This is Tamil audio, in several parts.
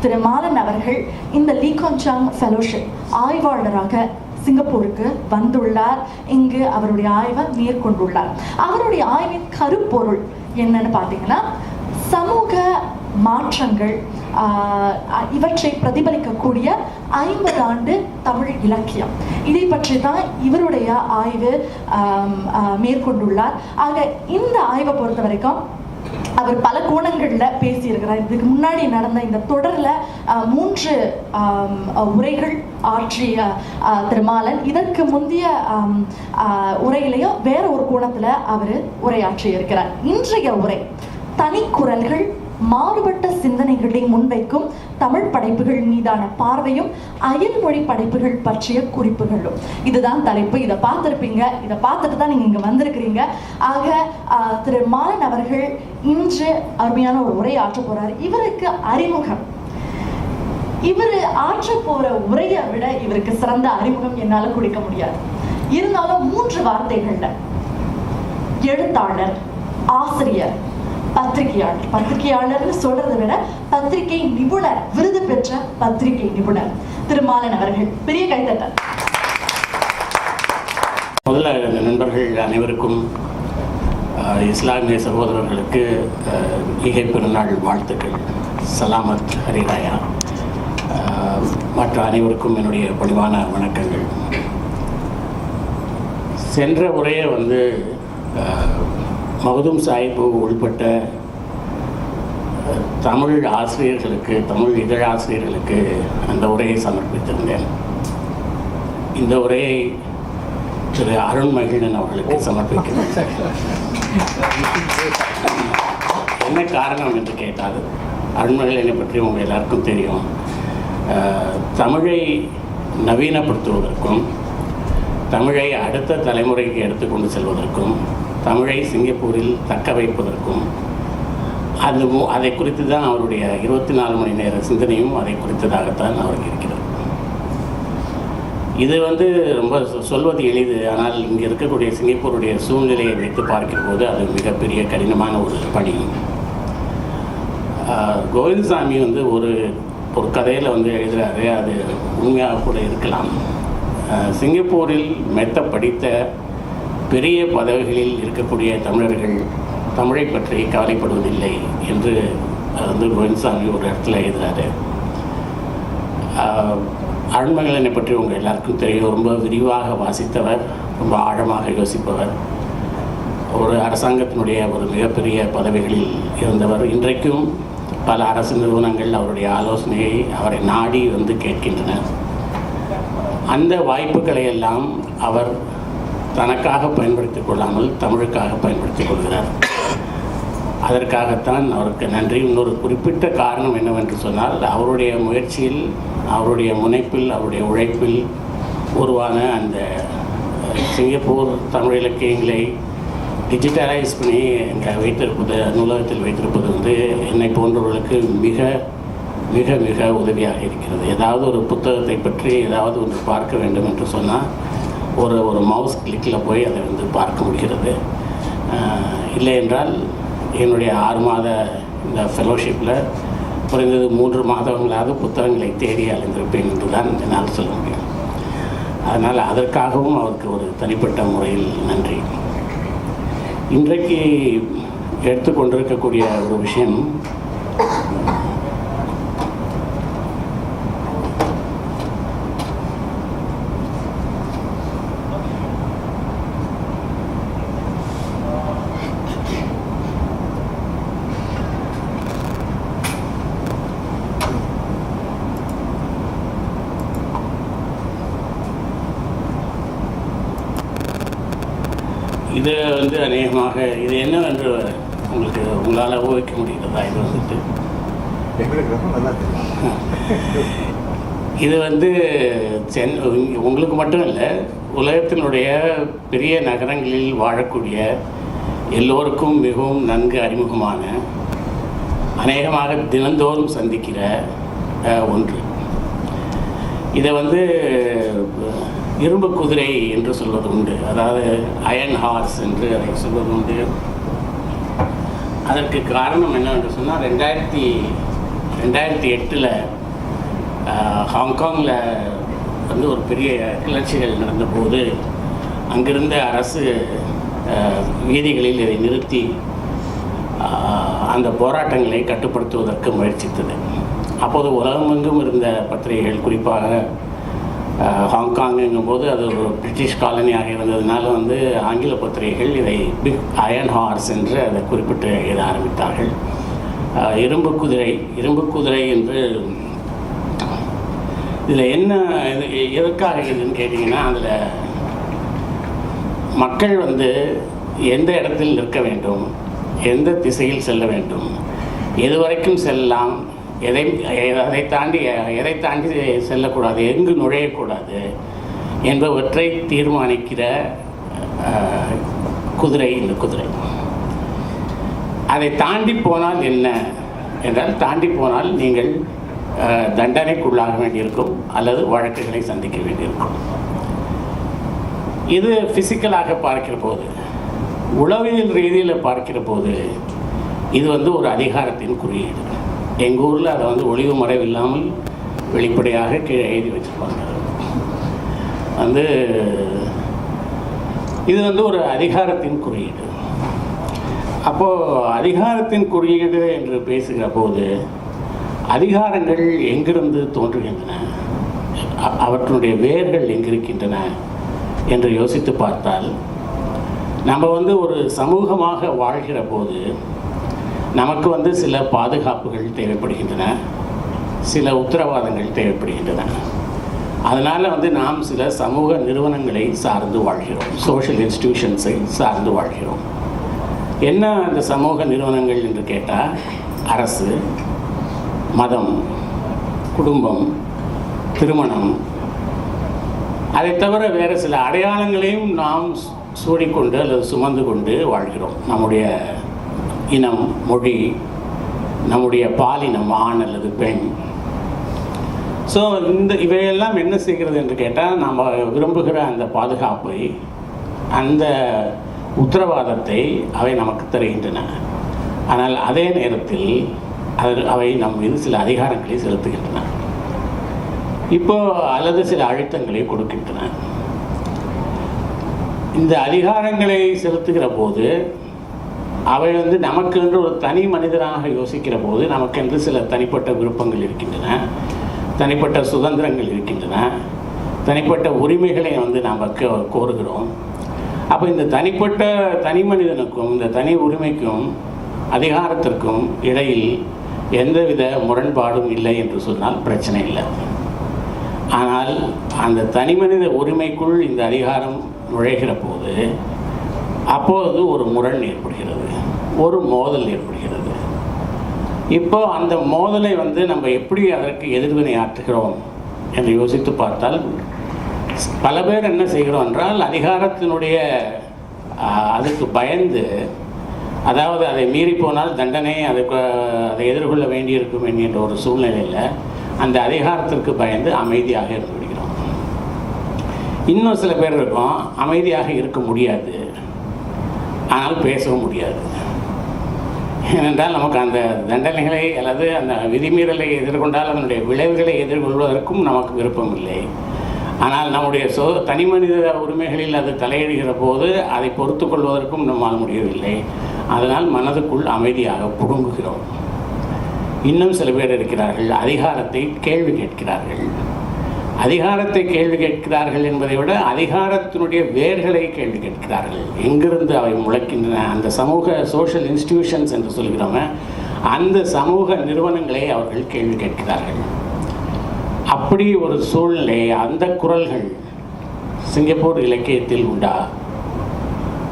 திரு மாலன் அவர்கள் இந்த லீ குவான் சாங் ஃபெலோஷிப் ஆய்வாளராக சிங்கப்பூருக்கு வந்துள்ளார். இங்கு அவருடைய ஆய்வை மேற்கொண்டுள்ளார். அவருடைய ஆய்வின் கருப்பொருள் என்னன்னு பார்த்தீங்கன்னா, சமூக மாற்றங்கள் இவற்றை பிரதிபலிக்கக்கூடிய 50 ஆண்டு தமிழ் இலக்கியம், இதை பற்றி தான் இவருடைய ஆய்வு மேற்கொண்டுள்ளார். ஆக இந்த ஆய்வை பொறுத்த வரைக்கும் அவர் பல கோணங்கள்ல பேசியிருக்கிறார். இதுக்கு முன்னாடி நடந்த இந்த தொடர்ல 3 உரைகள் ஆற்றிய திருமாலன், இதற்கு முந்தைய உரையிலையும் வேற ஒரு கோணத்துல அவர் உரையாற்றி இருக்கிறார். இன்றைய உரை தனிக்குரல்கள், மாறுபட்ட சிந்தனைகளை முன்வைக்கும் தமிழ் படைப்புகள் மீதான பார்வையும் அயல்மொழி படைப்புகள் பற்றிய குறிப்புகளும், இதுதான் தலைப்பு. இதை பார்த்துருப்பீங்க, இதை பார்த்துட்டு தான் நீங்க இங்க வந்திருக்கிறீங்க. ஆக திரு மாலன் அவர்கள் இன்று அருமையான ஒரு உரை ஆற்ற போறாரு. இவருக்கு அறிமுகம், இவர் ஆற்ற போற உரையை விட இவருக்கு சிறந்த அறிமுகம் என்னால கொடுக்க முடியாது. இருந்தாலும் 3 வார்த்தைகள்ல எழுத்தாளர், ஆசிரியர், பத்திரிகையாளர். பத்திரிகையாளர்னு சொல்றதை விட பத்திரிகை நிபுணர், விருது பெற்ற பத்திரிகை நிபுணர் திரு மாலன் அவர்கள். பெரிய கைத்தட்டல். முதல்ல நண்பர்கள் அனைவருக்கும், இஸ்லாமிய சகோதரர்களுக்கு ஈகை பெருநாள் வாழ்த்துக்கள். சலாமத் ஹரிராயா. மற்ற அனைவருக்கும் என்னுடைய பணிவான வணக்கங்கள். சென்ற உரையை மகதூம் சாஹிப் உள்பட்ட தமிழ் ஆசிரியர்களுக்கு, தமிழ் இதழாசிரியர்களுக்கு அந்த உரையை சமர்ப்பித்திருந்தேன். இந்த உரையை திரு அருண் மகிழன் அவர்களுக்கு சமர்ப்பிக்கிறேன். என்ன காரணம் என்று கேட்டால், அருண் மகிழனை பற்றி உங்கள் எல்லாருக்கும் தெரியும். தமிழை நவீனப்படுத்துவதற்கும், தமிழை அடுத்த தலைமுறைக்கு எடுத்துக்கொண்டு செல்வதற்கும், தமிழை சிங்கப்பூரில் தக்க வைப்பதற்கும், அதை குறித்து தான் அவருடைய 24 மணி நேர சிந்தனையும் அதை குறித்ததாகத்தான் அவருக்கு இருக்கிறது. இது ரொம்ப சொல்வது எளிது. ஆனால் இங்கே இருக்கக்கூடிய சிங்கப்பூருடைய சூழ்நிலையை வைத்து பார்க்கிற போது அது மிகப்பெரிய கடினமான ஒரு பணி. கோவிந்தசாமி ஒரு கதையில் எழுதுகிறாரு, அது உண்மையாக கூட இருக்கலாம். சிங்கப்பூரில் மெத்த படித்த பெரிய பதவிகளில் இருக்கக்கூடிய தமிழர்கள் தமிழை பற்றி கவலைப்படுவதில்லை என்று கோவிந்தசாமி ஒரு இடத்துல எழுதுகிறாரு. அருண்மகிழனை பற்றி உங்கள் எல்லாருக்கும் தெரியும். ரொம்ப விரிவாக வாசித்தவர், ரொம்ப ஆழமாக யோசிப்பவர், ஒரு அரசாங்கத்தினுடைய ஒரு மிகப்பெரிய பதவிகளில் இருந்தவர். இன்றைக்கும் பல அரசு நிறுவனங்கள் அவருடைய ஆலோசனையை அவரை நாடி கேட்கின்றனர். அந்த வாய்ப்புகளை எல்லாம் அவர் தனக்காக பயன்படுத்திக் கொள்ளாமல் தமிழுக்காக பயன்படுத்திக் கொள்கிறார். அதற்காகத்தான் அவருக்கு நன்றி. இன்னொரு குறிப்பிட்ட காரணம் என்னவென்று சொன்னால், அவருடைய முயற்சியில், அவருடைய முனைப்பில், அவருடைய உழைப்பில் உருவான அந்த சிங்கப்பூர் தமிழ் இலக்கியங்களை டிஜிட்டலைஸ் பண்ணி இங்கே வைத்திருப்பது, நூலகத்தில் வைத்திருப்பது என்னை போன்றவர்களுக்கு மிக மிக மிக உதவியாக இருக்கிறது. ஏதாவது ஒரு புத்தகத்தை பற்றி ஏதாவது ஒன்று பார்க்க வேண்டும் என்று சொன்னால் ஒரு மவுஸ் கிளிக்கில் போய் அதை பார்க்க முடிகிறது. இல்லை என்றால் என்னுடைய 6 மாத இந்த ஃபெலோஷிப்பில் குறைந்தது 3 மாதங்களாவது புத்தகங்களை தேடி அலைந்திருப்பேன் என்று தான் என்னால் சொல்ல முடியும். அதனால் அதற்காகவும் அவருக்கு ஒரு தனிப்பட்ட முறையில் நன்றி. இன்றைக்கு எடுத்துக்கொண்டிருக்கக்கூடிய ஒரு விஷயம், இது அநேகமாக இது என்னவென்று உங்களால் ஊகிக்க முடிகிறதா? இது உங்களுக்கு மட்டும் இல்லை, உலகத்தினுடைய பெரிய நகரங்களில் வாழக்கூடிய எல்லோருக்கும் மிகவும் நன்கு அறிமுகமான, அநேகமாக தினந்தோறும் சந்திக்கிற ஒன்று. இதை இரும்பு குதிரை என்று சொல்வது உண்டு. அதாவது அயன் ஹார்ஸ் என்று அதை சொல்வது உண்டு. அதற்கு காரணம் என்னவென்று சொன்னால், 2008 ஹாங்காங்கில் வந்து ஒரு பெரிய கிளர்ச்சிகள் நடந்தபோது அங்கிருந்த அரசு வீதிகளில் இதை நிறுத்தி அந்த போராட்டங்களை கட்டுப்படுத்துவதற்கு முயற்சித்தது. அப்போது உலகமெங்கும் இருந்த பத்திரிகைகள், குறிப்பாக ஹாங்காங்குங்கும்போது அது ஒரு பிரிட்டிஷ் காலனியாக இருந்ததுனால வந்து ஆங்கில பத்திரிகைகள் இதை பிக் அயர்ன் ஹார்ஸ் என்று அதை குறிப்பிட்டு எழுத ஆரம்பித்தார்கள். இரும்பு குதிரை என்று. இதில் என்ன எதற்காக இதுன்னு கேட்டிங்கன்னா, அதில் மக்கள் வந்து எந்த இடத்தில் நிற்க வேண்டும், எந்த திசையில் செல்ல வேண்டும், எதுவரைக்கும் செல்லலாம், எதை தாண்டி செல்லக்கூடாது, எங்கு நுழையக்கூடாது என்பவற்றை தீர்மானிக்கிற குதிரை இந்த குதிரை. அதை தாண்டி போனால் என்ன என்றால், தாண்டி போனால் நீங்கள் தண்டனைக்குள்ளாக வேண்டியிருக்கும் அல்லது வழக்குகளை சந்திக்க வேண்டியிருக்கும். இது ஃபிசிக்கலாக பார்க்கிற போது, உளவியல் ரீதியில் பார்க்கிற போது இது வந்து ஒரு அதிகாரத்தின் குறியீடு. எங்கள் ஊரில் அதை வந்து ஒளிவு மறைவு இல்லாமல் வெளிப்படையாக கீழே எழுதி வச்சுருப்பாங்க. வந்து இது வந்து ஒரு அதிகாரத்தின் குறியீடு. அப்போது அதிகாரத்தின் குறியீடு என்று பேசுகிற போது அதிகாரங்கள் எங்கிருந்து தோன்றுகின்றன, அவற்றுடைய வேர்கள் எங்கிருக்கின்றன என்று யோசித்து பார்த்தால், நம்ம வந்து ஒரு சமூகமாக வாழ்கிற போது நமக்கு வந்து சில பாதுகாப்புகள் தேவைப்படுகின்றன, சில உத்தரவாதங்கள் தேவைப்படுகின்றன. அதனால் வந்து நாம் சில சமூக நிறுவனங்களை சார்ந்து வாழ்கிறோம், சோஷியல் இன்ஸ்டிடியூஷன்ஸை சார்ந்து வாழ்கிறோம். என்ன அந்த சமூக நிறுவனங்கள் என்று கேட்டால், அரசு, மதம், குடும்பம், திருமணம், அதை தவிர வேறு சில அடையாளங்களையும் நாம் சூடிக்கொண்டு அல்லது சுமந்து கொண்டு வாழ்கிறோம். நம்முடைய இனம், மொழி, நம்முடைய பாலினம், ஆண் அல்லது பெண். ஸோ இவையெல்லாம் என்ன செய்கிறது என்று கேட்டால், நம்ம விரும்புகிற அந்த பாதுகாப்பை, அந்த உத்தரவாதத்தை அவை நமக்கு தருகின்றன. ஆனால் அதே நேரத்தில் அவை நம் மீது சில அதிகாரங்களை செலுத்துகின்றன, அல்லது சில அழுத்தங்களை கொடுக்கின்றன. இந்த அதிகாரங்களை செலுத்துகிற போது அவை வந்து நமக்கென்று ஒரு தனி மனிதனாக யோசிக்கிற போது நமக்கென்று சில தனிப்பட்ட விருப்பங்கள் இருக்கின்றன, தனிப்பட்ட சுதந்திரங்கள் இருக்கின்றன, தனிப்பட்ட உரிமைகளை வந்து நாம் கோருகிறோம். அப்போ இந்த தனி மனிதனுக்கும் இந்த தனி உரிமைக்கும் அதிகாரத்திற்கும் இடையில் எந்தவித முரண்பாடும் இல்லை என்று சொன்னால் பிரச்சனை இல்லை. ஆனால் அந்த தனி மனித உரிமைக்குள் இந்த அதிகாரம் நுழைகிற போது அப்போது ஒரு முரண் ஏற்படுகிறது, ஒரு மோதல் ஏற்படுகிறது. இப்போ அந்த மோதலை வந்து நம்ம எப்படி அதற்கு எதிர்வினை ஆற்றுகிறோம் என்று யோசித்து பார்த்தால், பல பேர் என்ன செய்கிறோம் என்றால், அதிகாரத்தினுடைய அதுக்கு பயந்து, அதாவது அதை மீறி போனால் தண்டனை, அதை எதிர்கொள்ள வேண்டியிருக்கும் என்கின்ற ஒரு சூழ்நிலையில் அந்த அதிகாரத்திற்கு பயந்து அமைதியாக இருந்து விடுகிறோம். இன்னும் சில பேர் இருக்கும், அமைதியாக இருக்க முடியாது, ஆனால் பேசவும் முடியாது. ஏனென்றால் நமக்கு அந்த தண்டனைகளை அல்லது அந்த விதிமீறலை எதிர்கொண்டால் அதனுடைய விளைவுகளை எதிர்கொள்வதற்கும் நமக்கு விருப்பம் இல்லை. ஆனால் நம்முடைய தனி மனித உரிமைகளில் அது தலையிடுகிற போது அதை பொறுத்து கொள்வதற்கும் நம்மால் முடியவில்லை. அதனால் மனதுக்குள் அமைதியாக புடுங்குகிறோம். இன்னும் சில பேர் இருக்கிறார்கள், அதிகாரத்தை கேள்வி கேட்கிறார்கள். அதிகாரத்தை கேள்வி கேட்கிறார்கள் என்பதை விட அதிகாரத்தினுடைய வேர்களை கேள்வி கேட்கிறார்கள். எங்கிருந்து அவை முளைக்கின்றன, அந்த சோஷியல் இன்ஸ்டிடியூஷன்ஸ் என்று சொல்கிறோமே, அந்த சமூக நிறுவனங்களை அவர்கள் கேள்வி கேட்கிறார்கள். அப்படி ஒரு சூழ்நிலை, அந்த குரல்கள் சிங்கப்பூர் இலக்கியத்தில் உண்டா?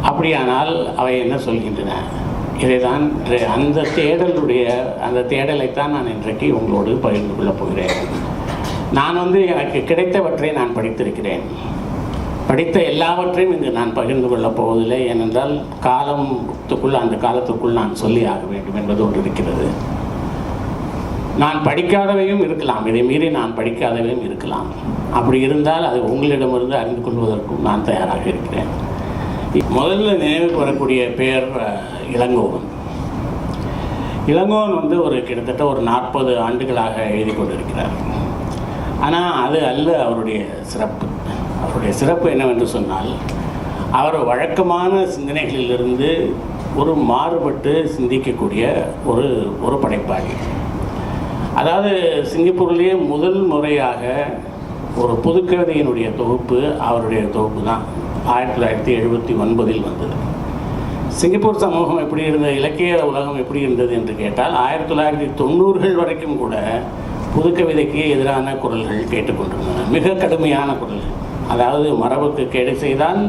அப்படியானால் அவை என்ன சொல்கின்றன? இதைதான் அந்த தேடலைத்தான் நான் இன்றைக்கு உங்களோடு பகிர்ந்து கொள்ளப் போகிறேன். நான் வந்து எனக்கு கிடைத்தவற்றை நான் படித்திருக்கிறேன். படித்த எல்லாவற்றையும் இங்கு நான் பகிர்ந்து கொள்ளப் போவதில்லை. ஏனென்றால் அந்த காலத்துக்குள் நான் சொல்லி ஆக வேண்டும் என்பது ஒன்று இருக்கிறது. நான் படிக்காதவையும் இருக்கலாம், இதை மீறி நான் படிக்காதவையும் இருக்கலாம். அப்படி இருந்தால் அது உங்களிடமிருந்து அறிந்து கொள்வதற்கும் நான் தயாராக இருக்கிறேன். முதல்ல நினைவுக்கு வரக்கூடிய பெயர் இளங்கோவன். இளங்கோவன் வந்து கிட்டத்தட்ட ஒரு 40 ஆண்டுகளாக எழுதி கொண்டிருக்கிறார். ஆனால் அது அல்ல அவருடைய சிறப்பு. அவருடைய சிறப்பு என்னவென்று சொன்னால், அவர் வழக்கமான சிந்தனைகளிலிருந்து ஒரு மாறுபட்டு சிந்திக்கக்கூடிய ஒரு படைப்பாளி. அதாவது சிங்கப்பூர்லேயே முதல் முறையாக ஒரு புதுக்கவிதையினுடைய தொகுப்பு அவருடைய தொகுப்பு தான் 1979 வந்தது. சிங்கப்பூர் சமூகம் எப்படி இருந்தது, இலக்கிய உலகம் எப்படி இருந்தது என்று கேட்டால் 1990கள் வரைக்கும் கூட புதுக்கவிதைக்கு எதிரான குரல்கள் கேட்டுக்கொண்டிருந்தன. மிக கடுமையான குரல்கள். அதாவது மரபுக்கு கேடு செய்தால்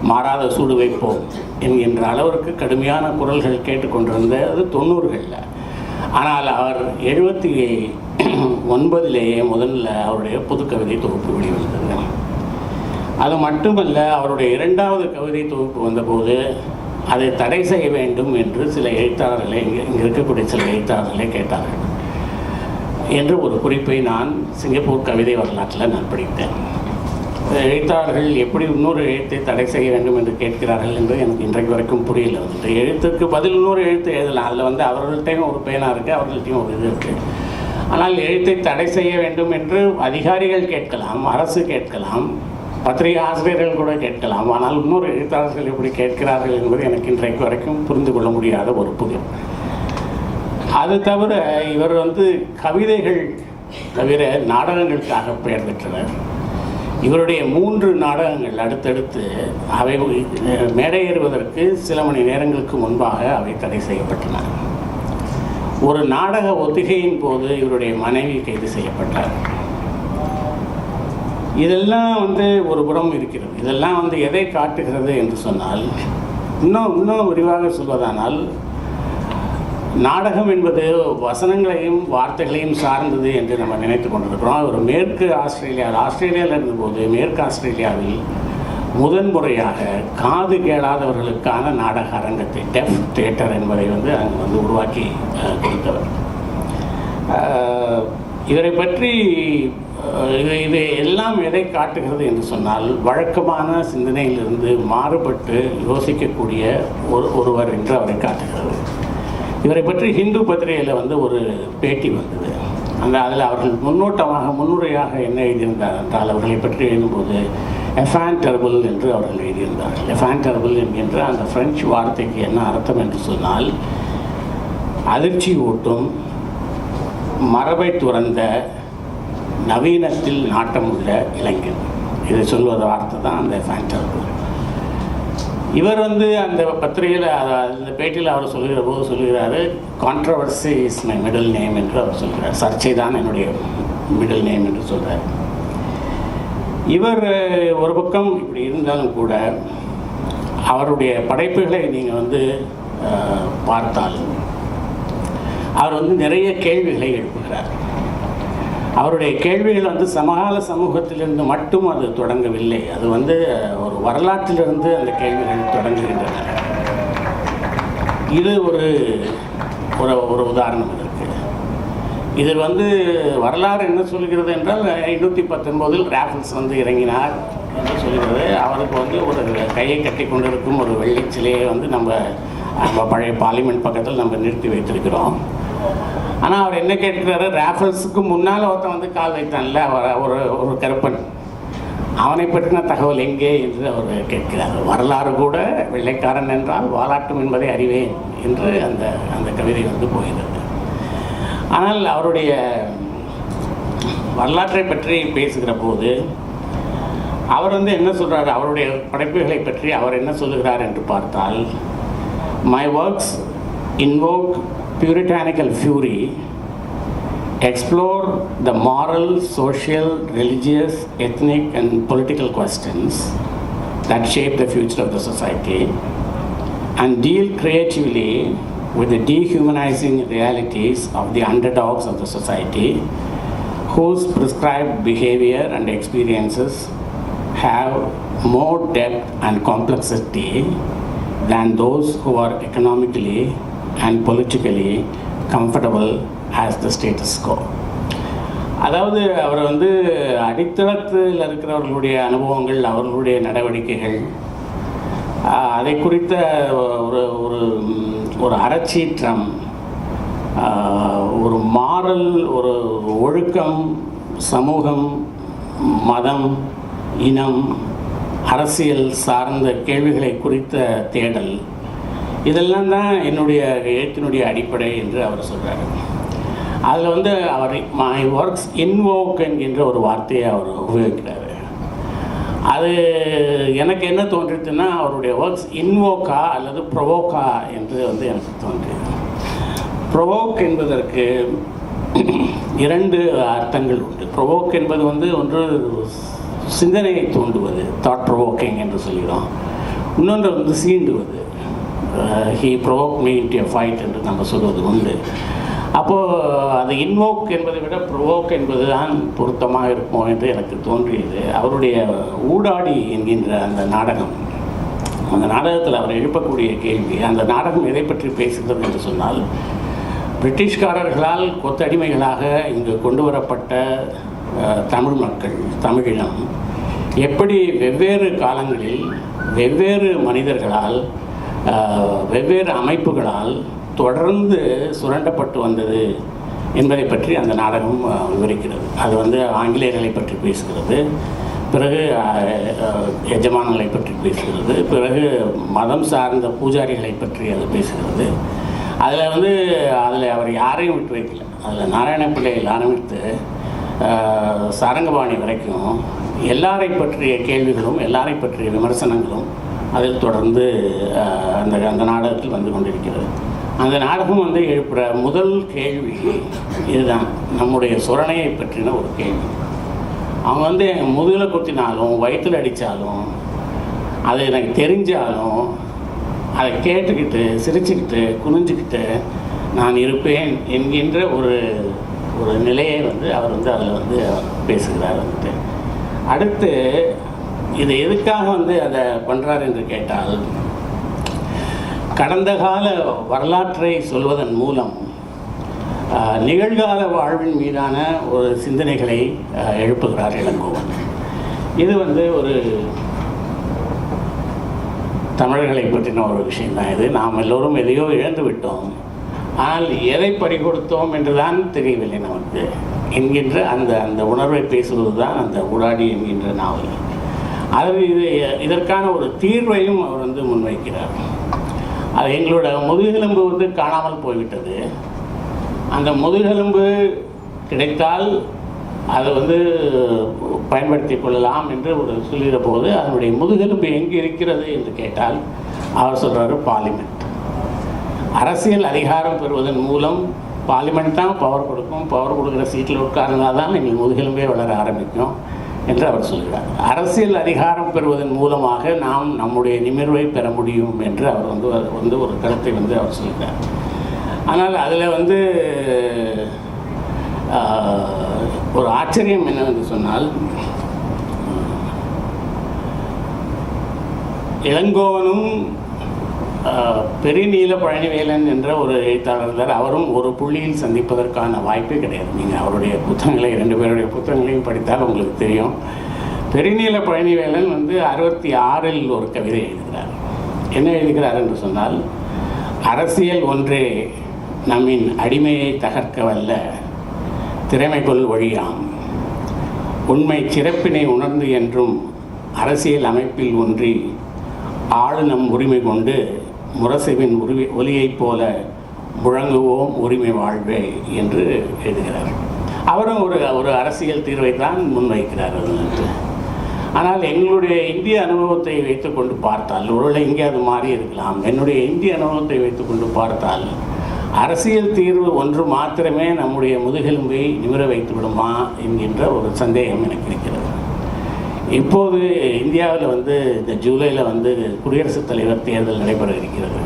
மாறாத சூடு வைப்போம் என்கின்ற அளவிற்கு கடுமையான குரல்கள் கேட்டுக்கொண்டிருந்தது 90களில். ஆனால் அவர் 79லேயே முதல்ல அவருடைய புதுக்கவிதை தொகுப்பு வெளிவந்தது. அது மட்டுமல்ல, அவருடைய 2வது கவிதை தொகுப்பு வந்தபோது அதை தடை செய்ய வேண்டும் என்று சில எழுத்தாளர்களை இங்கே இருக்கக்கூடிய சில எழுத்தாளர்களை கேட்டார்கள் என்று ஒரு குறிப்பை நான் சிங்கப்பூர் கவிதை வரலாற்றில் நான் படித்தேன். எழுத்தாளர்கள் எப்படி இன்னொரு எழுத்தை தடை செய்ய வேண்டும் என்று கேட்கிறார்கள் என்று எனக்கு இன்றைக்கு வரைக்கும் புரியல. எழுத்துக்கு பதில் இன்னொரு எழுத்து எழுதலாம். அதில் அவர்கள்ட்டையும் ஒரு பேனா இருக்குது, அவர்கள்ட்டையும் ஒரு இது இருக்குது. ஆனால் எழுத்தை தடை செய்ய வேண்டும் என்று அதிகாரிகள் கேட்கலாம், அரசு கேட்கலாம், பத்திரிகை ஆசிரியர்கள் கூட கேட்கலாம். ஆனால் இன்னொரு எழுத்தாளர்கள் எப்படி கேட்கிறார்கள் என்பது எனக்கு இன்றைக்கு வரைக்கும் புரிந்து கொள்ள முடியாத ஒரு புதிர். அது தவிர இவர் கவிதைகள் தவிர நாடகங்களுக்காக பெயர் பெற்றவர். இவருடைய 3 நாடகங்கள் அடுத்தடுத்து அவை மேடை ஏறுவதற்கு சில மணி நேரங்களுக்கு முன்பாக அவை தடை செய்யப்பட்டன. ஒரு நாடக ஒத்திகையின் போது இவருடைய மனைவி கைது செய்யப்பட்டார். இதெல்லாம் ஒரு புறம் இருக்கிறது. இதெல்லாம் எதை காட்டுகிறது என்று சொன்னால், இன்னும் விரிவாக சொல்வதானால், நாடகம் என்பது வசனங்களையும் வார்த்தைகளையும் சார்ந்தது என்று நம்ம நினைத்து கொண்டிருக்கிறோம். ஒரு மேற்கு ஆஸ்திரேலியாவில் இருந்தபோது மேற்கு ஆஸ்திரேலியாவில் முதன்முறையாக காது கேளாதவர்களுக்கான நாடக அரங்கத்தை, டெஃப் தியேட்டர் என்பதை அங்கே உருவாக்கி கொடுத்தவர். இவரை பற்றி இது எல்லாம் எதை காட்டுகிறது என்று சொன்னால், வழக்கமான சிந்தனையிலிருந்து மாறுபட்டு யோசிக்கக்கூடிய ஒருவர் என்று அவரை காட்டுகிறது. இவரை பற்றி ஹிந்து பத்திரிகையில் ஒரு பேட்டி வந்தது. அதில் அவர்கள் முன்னுரையாக என்ன எழுதியிருந்தார் என்றால், அவர்களை பற்றி எழுதும்போது எஃபான் டெர்பிள் என்று அவர்கள் எழுதியிருந்தார்கள். எஃபான் டெர்பிள் என்கின்ற அந்த பிரெஞ்சு வார்த்தைக்கு என்ன அர்த்தம் என்று சொன்னால், அதிர்ச்சி ஊட்டும், மரபை துறந்த, நவீனத்தில் நாட்டமுள்ள இளைஞன். இதை சொல்வது வார்த்தை தான் அந்த எஃபான் டெர்பிள். இவர் அந்த பத்திரிகையில் அந்த பேட்டியில் அவர் சொல்கிற போது சொல்கிறாரு, controversy is my middle name என்று அவர் சொல்கிறார். சர்ச்சை தான் என்னுடைய மிடில் நேம் என்று சொல்கிறார். இவர் ஒரு பக்கம் இப்படி இருந்தாலும் கூட அவருடைய படைப்புகளை நீங்கள் பார்த்தால் அவர் நிறைய கேள்விகளை எழுப்புகிறார். அவருடைய கேள்விகள் சமகால சமூகத்திலிருந்து மட்டும் அது தொடங்கவில்லை. அது ஒரு வரலாற்றிலிருந்து அந்த கேள்விகள் தொடங்குகின்றன. இது ஒரு உதாரணம் இருக்கு. இதில் வரலாறு என்ன சொல்கிறது என்றால், 519 ராஃபல்ஸ் இறங்கினார் என்று சொல்கிறது. அவருக்கு ஒரு கையை கட்டி கொண்டிருக்கும் ஒரு வெள்ளி சிலையை நம்ம பழைய பார்லிமெண்ட் பக்கத்தில் நம்ம நிறுத்தி வைத்திருக்கிறோம். ஆனால் அவர் என்ன கேட்கிறாரு, ராஃபல்ஸுக்கு முன்னால் ஒருத்தன் கால் வைத்தான்ல, ஒரு கருப்பன், அவனை பற்றின தகவல் எங்கே என்று அவர் கேட்கிறார். வரலாறு கூட வெள்ளைக்காரன் என்றால் வாலாட்டும் என்பதை அறிவேன் என்று அந்த கவிதை போகிறது. ஆனால் அவருடைய வரலாற்றை பற்றி பேசுகிற போது அவர் என்ன சொல்கிறார், அவருடைய படைப்புகளை பற்றி அவர் என்ன சொல்லுகிறார் என்று பார்த்தால், my works invoke puritanical fury, explore the moral, social, religious, ethnic and political questions that shape the future of the society, and deal creatively with the dehumanizing realities of the underdogs of the society, whose prescribed behavior and experiences have more depth and complexity than those who are economically and politically comfortable as the status quo. அதாவது அவர் அடித்தளத்தில் இருக்கிறவர்களுடைய அனுபவங்கள், அவர்களுடைய நடவடிக்கைகள், அதை குறித்த ஒரு அறச்சீற்றம், ஒரு மாரல், ஒரு ஒழுக்கம், சமூகம், மதம், இனம், அரசியல் சார்ந்த கேள்விகளை குறித்த தேடல், இதெல்லாம் தான் என்னுடைய எழுத்தினுடைய அடிப்படை என்று அவர் சொல்கிறார். அதில் வந்து அவர் மை ஒர்க்ஸ் இன்வோக் என்கின்ற ஒரு வார்த்தையை அவர் உபயோகிக்கிறார். அது எனக்கு என்ன தோன்றிச்சுன்னா, அவருடைய ஒர்க்ஸ் இன்வோக்கா அல்லது ப்ரொவோக்கா என்று வந்து எனக்கு தோன்றியது. ப்ரொவோக் என்பதற்கு இரண்டு அர்த்தங்கள் உண்டு. ப்ரொவோக் என்பது வந்து ஒன்று சிந்தனையை தூண்டுவது, தாட் ப்ரொவோக்கிங் என்று சொல்கிறோம். இன்னொன்று வந்து சீண்டுவது, he provoke me into a fight என்று நம்ம சொல்வது உண்டு. அப்போது அது இன்வோக் என்பதை விட ப்ரொவோக் என்பது தான் பொருத்தமாக இருக்கும் என்று எனக்கு தோன்றியது. அவருடைய ஊடாடி என்கின்ற அந்த நாடகம், அந்த நாடகத்தில் அவர் எழுப்பக்கூடிய கேள்வி, அந்த நாடகம் எதை பற்றி பேசுகிறது என்று சொன்னால், பிரிட்டிஷ்காரர்களால் கொத்தடிமைகளாக இங்கு கொண்டு வரப்பட்ட தமிழ் மக்கள், தமிழினம் எப்படி வெவ்வேறு காலங்களில் வெவ்வேறு மனிதர்களால், வெவ்வேறு அமைப்புகளால் தொடர்ந்து சுரண்டப்பட்டு வந்தது என்பதை பற்றி அந்த நாடகம் விவரிக்கிறது. அது வந்து ஆங்கிலேயர்களை பற்றி பேசுகிறது, பிறகு எஜமானங்களை பற்றி பேசுகிறது, பிறகு மதம் சார்ந்த பூஜாரிகளை பற்றி அது பேசுகிறது. அதில் வந்து அவர் யாரையும் விட்டு வைக்கல. அதில் நாராயண பிள்ளையில் ஆரம்பித்து சாரங்கபாணி வரைக்கும் எல்லாரை பற்றிய கேள்விகளும் எல்லாரை பற்றிய விமர்சனங்களும் அதில் தொடர்ந்து அந்த நாடகத்தில் வந்து கொண்டிருக்கிறது. அந்த நாடகம் வந்து எழுப்புகிற முதல் கேள்வி இதுதான், நம்முடைய சுரணையை பற்றின ஒரு கேள்வி. அவங்க வந்து முதுகில் குத்தினாலும் வயிற்றில் அடித்தாலும் அது எனக்கு தெரிஞ்சாலும் அதை கேட்டுக்கிட்டு சிரிச்சுக்கிட்டு குனிஞ்சிக்கிட்டு நான் இருப்பேன் என்கின்ற ஒரு நிலையை வந்து அவர் வந்து அதில் வந்து பேசுகிறார். வந்துட்டு அடுத்து இது எதுக்காக வந்து அதை பண்ணுறார் என்று கேட்டால், கடந்த கால வரலாற்றை சொல்வதன் மூலம் நிகழ்கால வாழ்வின் மீதான ஒரு சிந்தனைகளை எழுப்புகிறார் இளங்கோவன். இது வந்து ஒரு தமிழர்களை பற்றின ஒரு விஷயம்தான். இது நாம் எல்லோரும் எதையோ இழந்து விட்டோம், ஆனால் எதை பறிகொடுத்தோம் என்றுதான் தெரியவில்லை நமக்கு என்கின்ற அந்த உணர்வை பேசுவது தான் அந்த ஊடாடி என்கின்ற நாவல். அது இதற்கான ஒரு தீர்வையும் அவர் வந்து முன்வைக்கிறார். அது எங்களோட முதுகெலும்பு வந்து காணாமல் போய்விட்டது. அந்த முதுகெலும்பு கிடைத்தால் அதை வந்து பயன்படுத்தி கொள்ளலாம் என்று ஒரு சொல்கிற போது, அதனுடைய முதுகெலும்பு எங்கே இருக்கிறது என்று கேட்டால் அவர் சொல்கிறாரு பார்லிமெண்ட். அரசியல் அதிகாரம் பெறுவதன் மூலம் பார்லிமெண்ட் தான் பவர் கொடுக்கும், பவர் கொடுக்குற சீட்டில் உட்கார்ந்தால் தான் எங்கள் முதுகெலும்பே வளர ஆரம்பிக்கும் என்று அவர் சொல்கிறார். அரசியல் அதிகாரம் பெறுவதன் மூலமாக நாம் நம்முடைய நிமிர்வை பெற முடியும் என்று அவர் வந்து ஒரு கருத்தை வந்து அவர் சொல்கிறார். ஆனால் அதில் வந்து ஒரு ஆச்சரியம் என்னவென்று சொன்னால், இளங்கோவனும் பெருநீல பழனிவேலன் என்ற ஒரு எழுத்தாளர், அவரும் ஒரு புள்ளியில் சந்திப்பதற்கான வாய்ப்பே கிடையாது. நீங்கள் அவருடைய புத்தகங்களை, 2 பேருடைய புத்தகங்களையும் படித்தால் உங்களுக்கு தெரியும். பெருநீல பழனிவேலன் வந்து 66இல் ஒரு கவிதை எழுதுகிறார். என்ன எழுதுகிறார் என்று சொன்னால், அரசியல் ஒன்றே நம்மின் அடிமையை தகர்க்க வல்ல திறமைகொள் வழியாம், உண்மை சிறப்பினை உணர்ந்து என்றும் அரசியல் அமைப்பில் ஒன்றி ஆளு நம் உரிமை கொண்டு முரசவின் ஒலியைப் போல முழங்குவோம் உரிமை வாழ்வே என்று எழுதுகிறார். அவரும் ஒரு அரசியல் தீர்வை தான் முன்வைக்கிறார். ஆனால் எங்களுடைய இந்திய அனுபவத்தை வைத்துக்கொண்டு பார்த்தால், ஒருவேளை இங்கே அது மாறி இருக்கலாம், என்னுடைய இந்திய அனுபவத்தை வைத்துக்கொண்டு பார்த்தால் அரசியல் தீர்வு ஒன்று மாத்திரமே நம்முடைய முதுகெலும்பை நிமிர வைத்து விடுமா என்கின்ற ஒரு சந்தேகம் எனக்கு இருக்கிறது. இப்போது இந்தியாவில் வந்து இந்த ஜூலையில் வந்து குடியரசுத் தலைவர் தேர்தல் நடைபெற இருக்கிறது.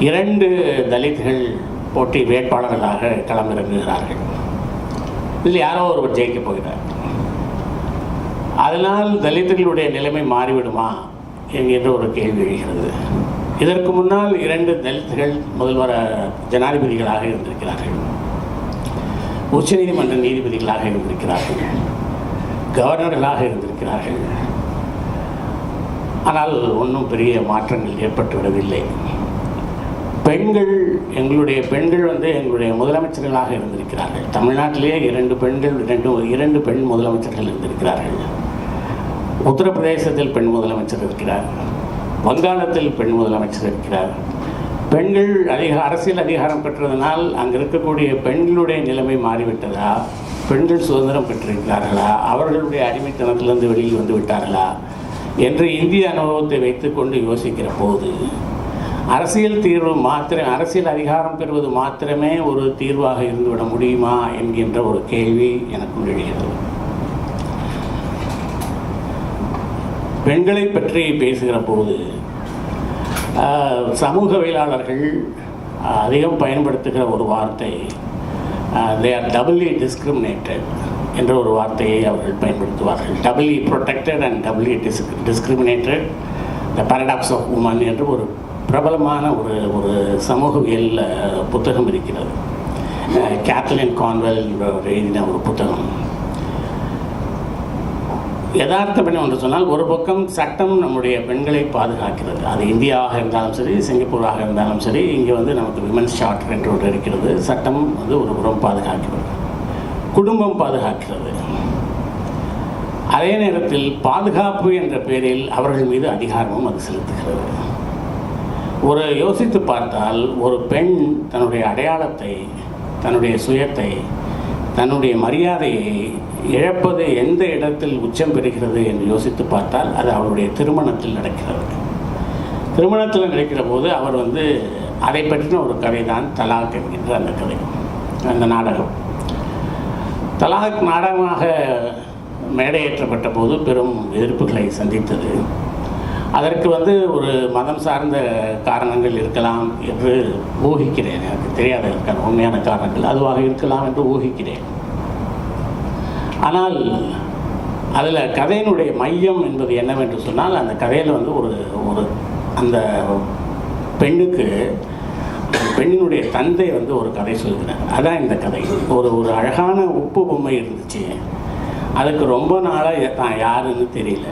2 தலித்கள் போட்டி வேட்பாளர்களாக களமிறங்குகிறார்கள். இதில் யாரோ ஒருவர் ஜெயிக்கப் போகிறார். அதனால் தலித்துகளுடைய நிலைமை மாறிவிடுமா என்கின்ற ஒரு கேள்வி எழுகிறது. இதற்கு முன்னால் 2 தலித்துகள் முதல்வர் ஜனாதிபதிகளாக இருந்திருக்கிறார்கள், உச்சநீதிமன்ற நீதிபதிகளாக இருந்திருக்கிறார்கள், கவர்னர்களாக இருந்திருக்கிறார்கள். ஆனால் ஒன்றும் பெரிய மாற்றங்கள் ஏற்பட்டுவிடவில்லை. எங்களுடைய பெண்கள் வந்து எங்களுடைய முதலமைச்சர்களாக இருந்திருக்கிறார்கள். தமிழ்நாட்டிலேயே இரண்டு பெண் முதலமைச்சர்கள் இருந்திருக்கிறார்கள். உத்தரப்பிரதேசத்தில் பெண் முதலமைச்சர் இருக்கிறார், வங்காளத்தில் பெண் முதலமைச்சர் இருக்கிறார். பெண்கள் அரசியல் அதிகாரம் பெற்றதனால் அங்கே இருக்கக்கூடிய பெண்களுடைய நிலைமை மாறிவிட்டதா, பெண்கள் சுதந்திரம் பெற்றிருக்கிறார்களா, அவர்களுடைய அடிமைத்தனத்திலிருந்து வெளியில் வந்து விட்டார்களா என்று இந்திய அனுபவத்தை வைத்துக்கொண்டு யோசிக்கிற போது அரசியல் அதிகாரம் பெறுவது மாத்திரமே ஒரு தீர்வாக இருந்துவிட முடியுமா என்கின்ற ஒரு கேள்வி எனக்குள் எழுகிறது. பெண்களை பற்றி பேசுகிற போது சமூகவியலாளர்கள் அதிகம் பயன்படுத்துகிற ஒரு வார்த்தை they are doubly discriminated என்ற ஒரு வார்த்தையை அவர்கள் பயன்படுத்துவார்கள். doubly protected and doubly discriminated, the paradox of woman என்று ஒரு பிரபலமான ஒரு சமூகவியல் புத்தகம் இருக்கிறது. கேத்லின் கான்வெல் எழுதின ஒரு புத்தகம். யதார்த்தம் என்ன என்று சொன்னால், ஒரு பக்கம் சட்டம் நம்முடைய பெண்களை பாதுகாக்கிறது. அது இந்தியாவாக இருந்தாலும் சரி, சிங்கப்பூராக இருந்தாலும் சரி, இங்கே வந்து நமக்கு விமன்ஸ் சார்ட்டர் என்று ஒன்று இருக்கிறது. சட்டம் வந்து ஒரு புறம் பாதுகாக்கிறது, குடும்பம் பாதுகாக்கிறது. அதே நேரத்தில் பாதுகாப்பு என்ற பெயரில் அவர்கள் மீது அதிகாரமும் அது செலுத்துகிறது. ஒரு யோசித்து பார்த்தால், ஒரு பெண் தன்னுடைய அடையாளத்தை, தன்னுடைய சுயத்தை, தன்னுடைய மரியாதையை இழப்பது எந்த இடத்தில் உச்சம் பெறுகிறது என்று யோசித்து பார்த்தால் அது அவருடைய திருமணத்தில் நடக்கிறது. திருமணத்தில் நடக்கிற போது அவர் வந்து அதை பற்றின ஒரு கதை தான் தலாக் என்கின்ற அந்த கதை, அந்த நாடகம். தலாக் நாடகமாக மேடையேற்றப்பட்ட போது பெரும் எதிர்ப்புகளை சந்தித்தது. அதற்கு வந்து ஒரு மதம் சார்ந்த காரணங்கள் இருக்கலாம் என்று ஊகிக்கிறேன். எனக்கு தெரியாத இருக்கான உண்மையான காரணங்கள் அதுவாக இருக்கலாம் என்று ஊகிக்கிறேன். ஆனால் அதில் கதையினுடைய மையம் என்பது என்னவென்று சொன்னால், அந்த கதையில் வந்து அந்த பெண்ணுக்கு பெண்ணினுடைய தந்தை வந்து ஒரு கதை சொல்கிறார். அதான் இந்த கதை. ஒரு அழகான உப்பு பொம்மை இருந்துச்சு. அதுக்கு ரொம்ப நாளாக தான் யாருன்னு தெரியல.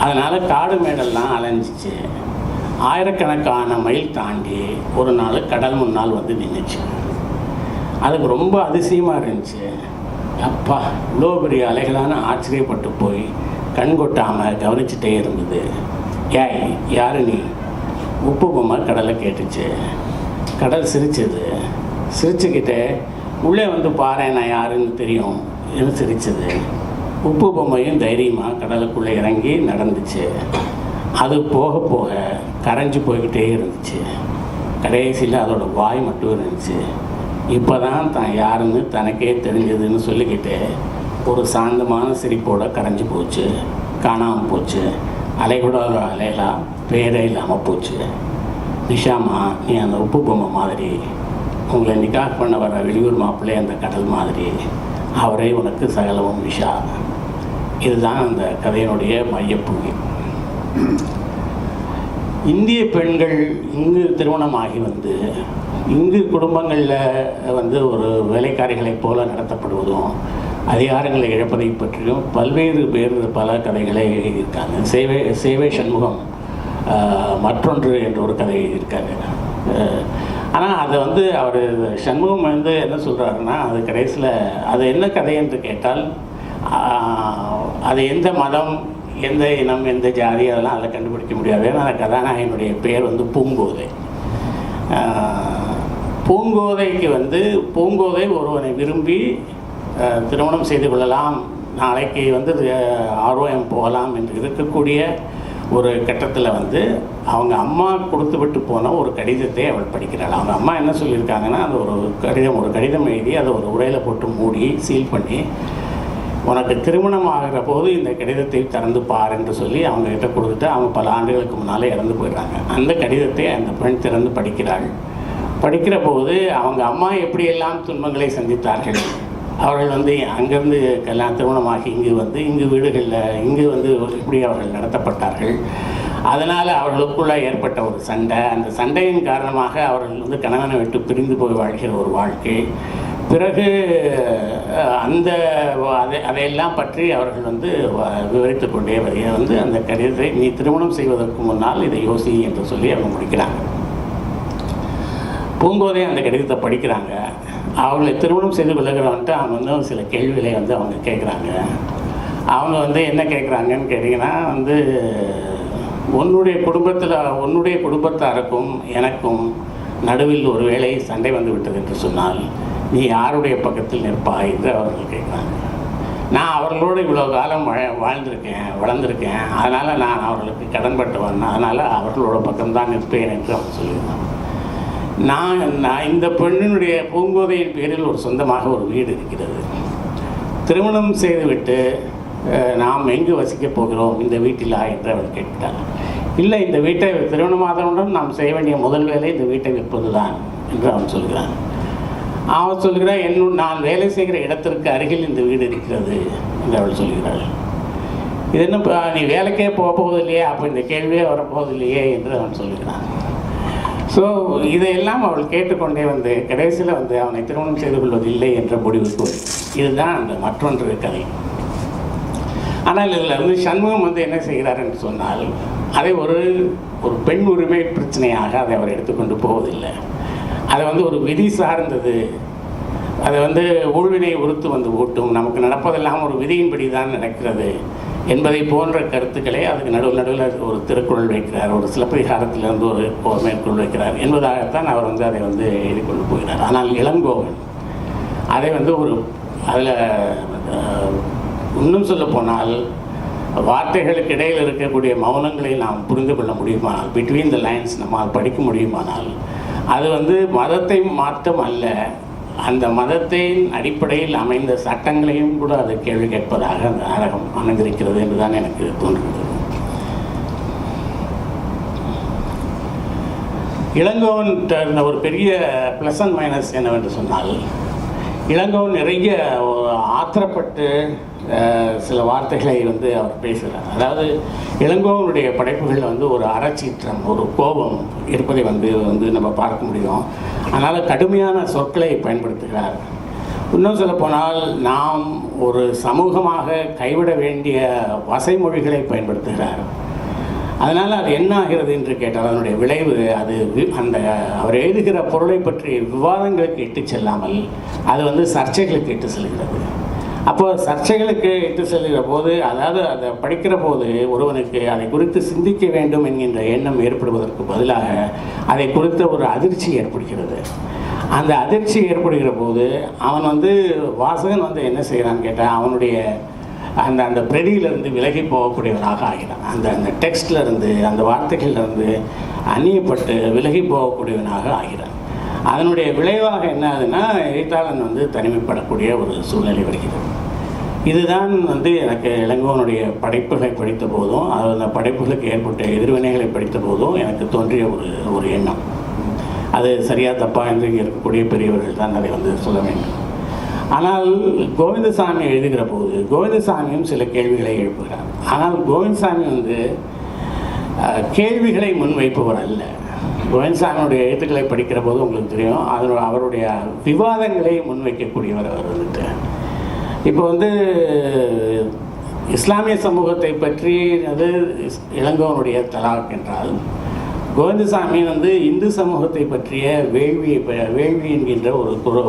அதனால் காடு மேடெல்லாம் அலைஞ்சிச்சு. ஆயிரக்கணக்கான மைல் தாண்டி ஒரு நாள் கடல் முன்னால் வந்து நின்றுச்சு. அதுக்கு ரொம்ப அதிசயமாக இருந்துச்சு. அப்பா, இவ்வளோ பெரிய அலைகளான ஆச்சரியப்பட்டு போய் கண் கொட்டாமல் கவனிச்சுட்டே இருந்தது. யாரு நீ? உப்பு பொம்மை கடலை கேட்டுச்சு. கடல் சிரிச்சது. சிரிச்சுக்கிட்டே உள்ளே வந்து பாரு, நான் யாருன்னு தெரியும் என்று சிரிச்சது. உப்பு பொம்மையும் தைரியமாக கடலுக்குள்ளே இறங்கி நடந்துச்சு. அது போக போக கரைஞ்சி போய்கிட்டே இருந்துச்சு. கடைசியில் அதோட வாய் மட்டும் இருந்துச்சு. இப்போ தான் தான் யாருன்னு தனக்கே தெரிஞ்சதுன்னு சொல்லிக்கிட்டு ஒரு சாந்தமான சிரிப்போடு கரைஞ்சி போச்சு, காணாமல் போச்சு. அலைகூட அலையெல்லாம் பேரே இல்லாமல் போச்சு. நிஷாமா, நீ அந்த உப்பு பொம்மை மாதிரி, உங்களை நிக்காஹ் பண்ண வர வெளியூர் மாப்பிள்ளை அந்த கடல் மாதிரி, அவரே உனக்கு சகலவும் நிஷா. இதுதான் அந்த கதையினுடைய மையப்புள்ளி. இந்திய பெண்கள் இங்கு திருமணமாகி வந்து இங்கு குடும்பங்களில் வந்து ஒரு வேலைக்காரிகளைப் போல நடத்தப்படுவதும் அதிகாரங்களை இழப்பதை பற்றியும் பல்வேறு பேர் பல கதைகளை எழுதியிருக்காங்க. சேவை சண்முகம் மற்றொன்று என்ற ஒரு கதை இருக்காங்க. ஆனால் அதை வந்து அவர் சண்முகம் வந்து என்ன சொல்கிறாருன்னா, அது கடைசியில் அது என்ன கதை என்று கேட்டால், அது எந்த மதம், எந்த இனம், எந்த ஜாதி, அதெல்லாம் அதை கண்டுபிடிக்க முடியாது. ஏன்னா அந்த கதாநாயகனுடைய பேர் வந்து பூங்கோதை. பூங்கோதைக்கு வந்து பூங்கோதை ஒருவனை விரும்பி திருமணம் செய்து கொள்ளலாம், நாளைக்கு வந்து ஆர்வம் போகலாம் என்று இருக்கக்கூடிய ஒரு கட்டத்தில் வந்து அவங்க அம்மா கொடுத்து விட்டு போன ஒரு கடிதத்தை அவள் படிக்கிறாள். அவங்க அம்மா என்ன சொல்லியிருக்காங்கன்னா, அந்த ஒரு கடிதம் எழுதி அதை ஒரு உரையில் போட்டு மூடி சீல் பண்ணி, உனக்கு திருமணம் ஆகிற போது இந்த கடிதத்தை திறந்து பார் என்று சொல்லி அவங்ககிட்ட கொடுத்துட்டு அவங்க பல ஆண்டுகளுக்கு முன்னாலே இறந்து போயிடுறாங்க. அந்த கடிதத்தை அந்த பெண் திறந்து படிக்கிறாள். படிக்கிற போது அவங்க அம்மா எப்படியெல்லாம் துன்பங்களை சந்தித்தார்கள், அவர்கள் வந்து அங்கேருந்து திருமணமாகி இங்கு வீடுகளில் இங்கு வந்து இப்படி அவர்கள் நடத்தப்பட்டார்கள். அதனால் அவர்களுக்குள்ளே ஏற்பட்ட ஒரு சண்டை, அந்த சண்டையின் காரணமாக அவர்கள் வந்து கணவனை விட்டு பிரிந்து போய் வாழ்கிற ஒரு வாழ்க்கை. பிறகு அதையெல்லாம் பற்றி அவர்கள் வந்து விவரித்து கொண்டே வரைய வந்து அந்த கடிதத்தை, நீ திருமணம் செய்வதற்கு முன்னால் இதை யோசி என்று சொல்லி அவங்க முடிக்கிறாங்க. பூங்கோதை அந்த கடிதத்தை படிக்கிறாங்க. அவங்களை திருமணம் செய்து கொள்ளுகிறவன்ட்டு அவங்க வந்து சில கேள்விகளை வந்து அவங்க கேட்குறாங்க. அவங்க வந்து என்ன கேட்குறாங்கன்னு கேட்டிங்கன்னா வந்து, உன்னுடைய குடும்பத்தாருக்கும் எனக்கும் நடுவில் ஒரு வேளை சண்டை வந்து விட்டது என்று சொன்னால் நீ யாருடைய பக்கத்தில் நிற்பாய் என்று அவர்கள் கேட்குறாங்க. நான் அவர்களோடு இவ்வளோ காலம் வளர்ந்துருக்கேன், அதனால் நான் அவர்களுக்கு கடன்பட்டவன், அதனால் அவர்களோட பக்கம்தான் நிற்பேன் என்று அவர் சொல்லியிருந்தாங்க. நான் இந்த பெண்ணினுடைய பூங்கோதையின் பேரில் ஒரு சொந்தமாக ஒரு வீடு இருக்கிறது. திருமணம் செய்துவிட்டு நாம் எங்கு வசிக்கப் போகிறோம் இந்த வீட்டிலா என்று அவள் கேட்கிறார். இல்லை, இந்த வீட்டை திருமணமாதவுடன் நாம் செய்ய வேண்டிய முதல் வேலை இந்த வீட்டை விற்பது தான் என்று அவன் சொல்கிறான். அவன் சொல்கிறான், நான் வேலை செய்கிற இடத்திற்கு அருகில் இந்த வீடு இருக்கிறது என்று அவள் சொல்கிறாள். இது என்ன, நீ வேலைக்கே போவதில்லையே, அப்போ இந்த கேள்வியே வரப்போவதில்லையே என்று அவன் சொல்கிறான். ஸோ இதையெல்லாம் அவள் கேட்டுக்கொண்டே வந்து கடைசியில் வந்து அவனை திருமணம் செய்து கொள்வதில்லை என்ற முடிவுக்கு இதுதான் அந்த மற்றொன்று கதை. ஆனால் இதில் வந்து சண்முகம் வந்து என்ன செய்கிறார் என்று சொன்னால், அதை ஒரு பெண் உரிமை பிரச்சனையாக அதை அவர் எடுத்துக்கொண்டு போவதில்லை. அதை வந்து ஒரு விதி சார்ந்தது, அதை வந்து ஊழ்வினை உறுத்து வந்து ஊட்டும், நமக்கு நடப்பதெல்லாம் ஒரு விதியின்படி தான் நடக்கிறது என்பதை போன்ற கருத்துக்களை அதுக்கு நடுவில் ஒரு திருக்குறள் வைக்கிறார், ஒரு சிலப்பதிகாரத்திலிருந்து ஒரு மேற்கொள் வைக்கிறார் என்பதாகத்தான் அவர் வந்து அதை வந்து எழுதி கொண்டு போகிறார். ஆனால் இளங்கோவன் அதை வந்து அதில் இன்னும் சொல்ல போனால் வார்த்தைகளுக்கு இடையில் இருக்கக்கூடிய மௌனங்களை நாம் புரிந்து கொள்ள முடியுமானால், பிட்வீன் த லைன்ஸ் நம்ம படிக்க முடியுமானால், அது வந்து மதத்தை மாற்றம் அல்ல, அந்த மதத்தின் அடிப்படையில் அமைந்த சட்டங்களையும் கூட அது கேள்வி கேட்பதாக அந்த நாடகம் அமைந்திருக்கிறது என்றுதான் எனக்கு தோன்றுகிறது. இளங்கோவன் இருந்த ஒரு பெரிய ப்ளஸ் அண்ட் மைனஸ் என்னவென்று சொன்னால், இளங்கோவன் நிறைய ஆத்திரப்பட்டு சில வார்த்தைகளை வந்து அவர் பேசுகிறார். அதாவது இளங்கோவனுடைய படைப்புகளில் வந்து ஒரு அறச்சீற்றம், ஒரு கோபம் இருப்பதை வந்து நம்ம பார்க்க முடியும். அதனால் கடுமையான சொற்களை பயன்படுத்துகிறார். இன்னும் சொல்லப்போனால் நாம் ஒரு சமூகமாக கைவிட வேண்டிய வசைமொழிகளை பயன்படுத்துகிறார். அதனால் அது என்ன ஆகிறது என்று கேட்டால் அதனுடைய விளைவு அந்த அவர் எழுதுகிற பொருளை பற்றி விவாதங்களுக்கு இட்டு செல்லாமல் அது வந்து சர்ச்சைகளுக்கு இட்டு செல்கிறது. அப்போது சர்ச்சைகளுக்கு இட்டு செல்கிற போது, அதாவது அதை படிக்கிற போது ஒருவனுக்கு அதை குறித்து சிந்திக்க வேண்டும் என்கின்ற எண்ணம் ஏற்படுவதற்கு பதிலாக அதை குறித்த ஒரு அதிர்ச்சி ஏற்படுகிறது. அந்த அதிர்ச்சி ஏற்படுகிற போது அவன் வந்து வாசகன் வந்து என்ன செய்கிறான்னு கேட்டால் அவனுடைய அந்த பிரதியிலிருந்து விலகி போகக்கூடியவனாக ஆகிறான். அந்த டெக்ஸ்ட்லேருந்து அந்த வார்த்தைகளிலிருந்து அந்நியப்பட்டு விலகி போகக்கூடியவனாக ஆகிறான். அதனுடைய விளைவாக என்ன ஆகுதுன்னா எழுத்தாளன் வந்து தனிமைப்படக்கூடிய ஒரு சூழ்நிலை வருகிறது. இதுதான் வந்து எனக்கு இளங்கோவனுடைய படைப்புகளை படித்த போதும் அந்த படைப்புகளுக்கு ஏற்பட்ட எதிர்வினைகளை படித்த போதும் எனக்கு தோன்றிய ஒரு எண்ணம். அது சரியா தப்பா என்று இருக்கக்கூடிய பெரியவர்கள் தான் அதை வந்து சொல்ல வேண்டும். ஆனால் கோவிந்தசாமி எழுதுகிற போது கோவிந்தசாமியும் சில கேள்விகளை எழுப்புகிறார். ஆனால் கோவிந்தசாமி வந்து கேள்விகளை முன்வைப்பவர் அல்ல. கோவிந்தசாமியுடைய எழுத்துக்களை படிக்கிற போது உங்களுக்கு தெரியும், அவருடைய விவாதங்களை முன்வைக்கக்கூடியவர் அவர் வந்துட்டு. இப்போ வந்து இஸ்லாமிய சமூகத்தை பற்றி அது இளங்கோவனுடைய தலாக் என்றால், கோவிந்தசாமி வந்து இந்து சமூகத்தை பற்றிய வேள்வி என்கின்ற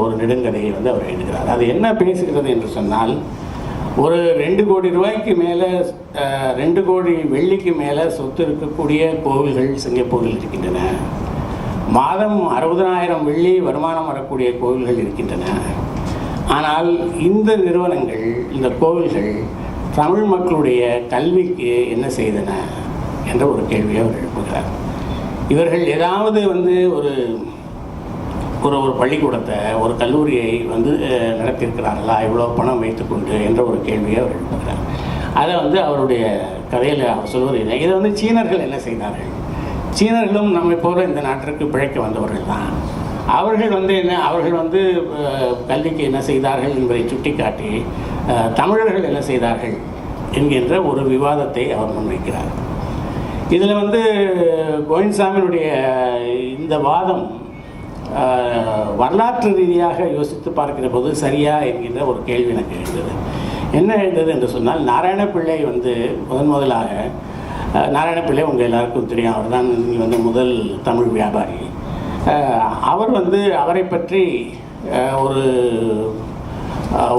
ஒரு நெடுங்கதையை வந்து அவர் எழுதுகிறார். அது என்ன பேசுகிறது என்று சொன்னால், ஒரு 2 கோடி ரூபாய்க்கு மேலே 2 கோடி வெள்ளிக்கு மேலே சொத்து இருக்கக்கூடிய கோவில்கள் சிங்கப்பூரில் இருக்கின்றன. மாதம் 60,000 வெள்ளி வருமானம் வரக்கூடிய கோவில்கள் இருக்கின்றன. ஆனால் இந்த நிறுவனங்கள், இந்த கோவில்கள் தமிழ் மக்களுடைய கல்விக்கு என்ன செய்தன என்ற ஒரு கேள்வியை அவர் எழுப்புகிறார். இவர்கள் ஏதாவது வந்து ஒரு பள்ளிக்கூடத்தை, ஒரு கல்லூரியை வந்து நடத்தியிருக்கிறார்களா, இவ்வளோ பணம் வைத்துக்கொண்டு என்ற ஒரு கேள்வியை அவர் எழுப்புகிறார். அதை வந்து அவருடைய கதையில் அவர் சொல்வது இல்லை. இதை வந்து சீனர்கள் என்ன செய்தார்கள்? சீனர்களும் நம்மை போல இந்த நாட்டிற்கு பிழைக்க வந்தவர்கள் தான். அவர்கள் வந்து கல்விக்கு என்ன செய்தார்கள் என்பதை சுட்டிக்காட்டி தமிழர்கள் என்ன செய்தார்கள் என்கின்ற ஒரு விவாதத்தை அவர் முன்வைக்கிறார். இதில் வந்து கோவிந்தசாமியினுடைய இந்த வாதம் வரலாற்று ரீதியாக யோசித்து பார்க்கிற போது சரியா என்கின்ற ஒரு கேள்வி எனக்கு எழுந்தது. என்ன எழுந்தது என்று சொன்னால், நாராயணப்பிள்ளை வந்து முதலாக நாராயணப்பிள்ளை உங்கள் எல்லாருக்கும் தெரியும், அவர் தான் வந்து முதல் தமிழ் வியாபாரி. அவர் வந்து அவரை பற்றி ஒரு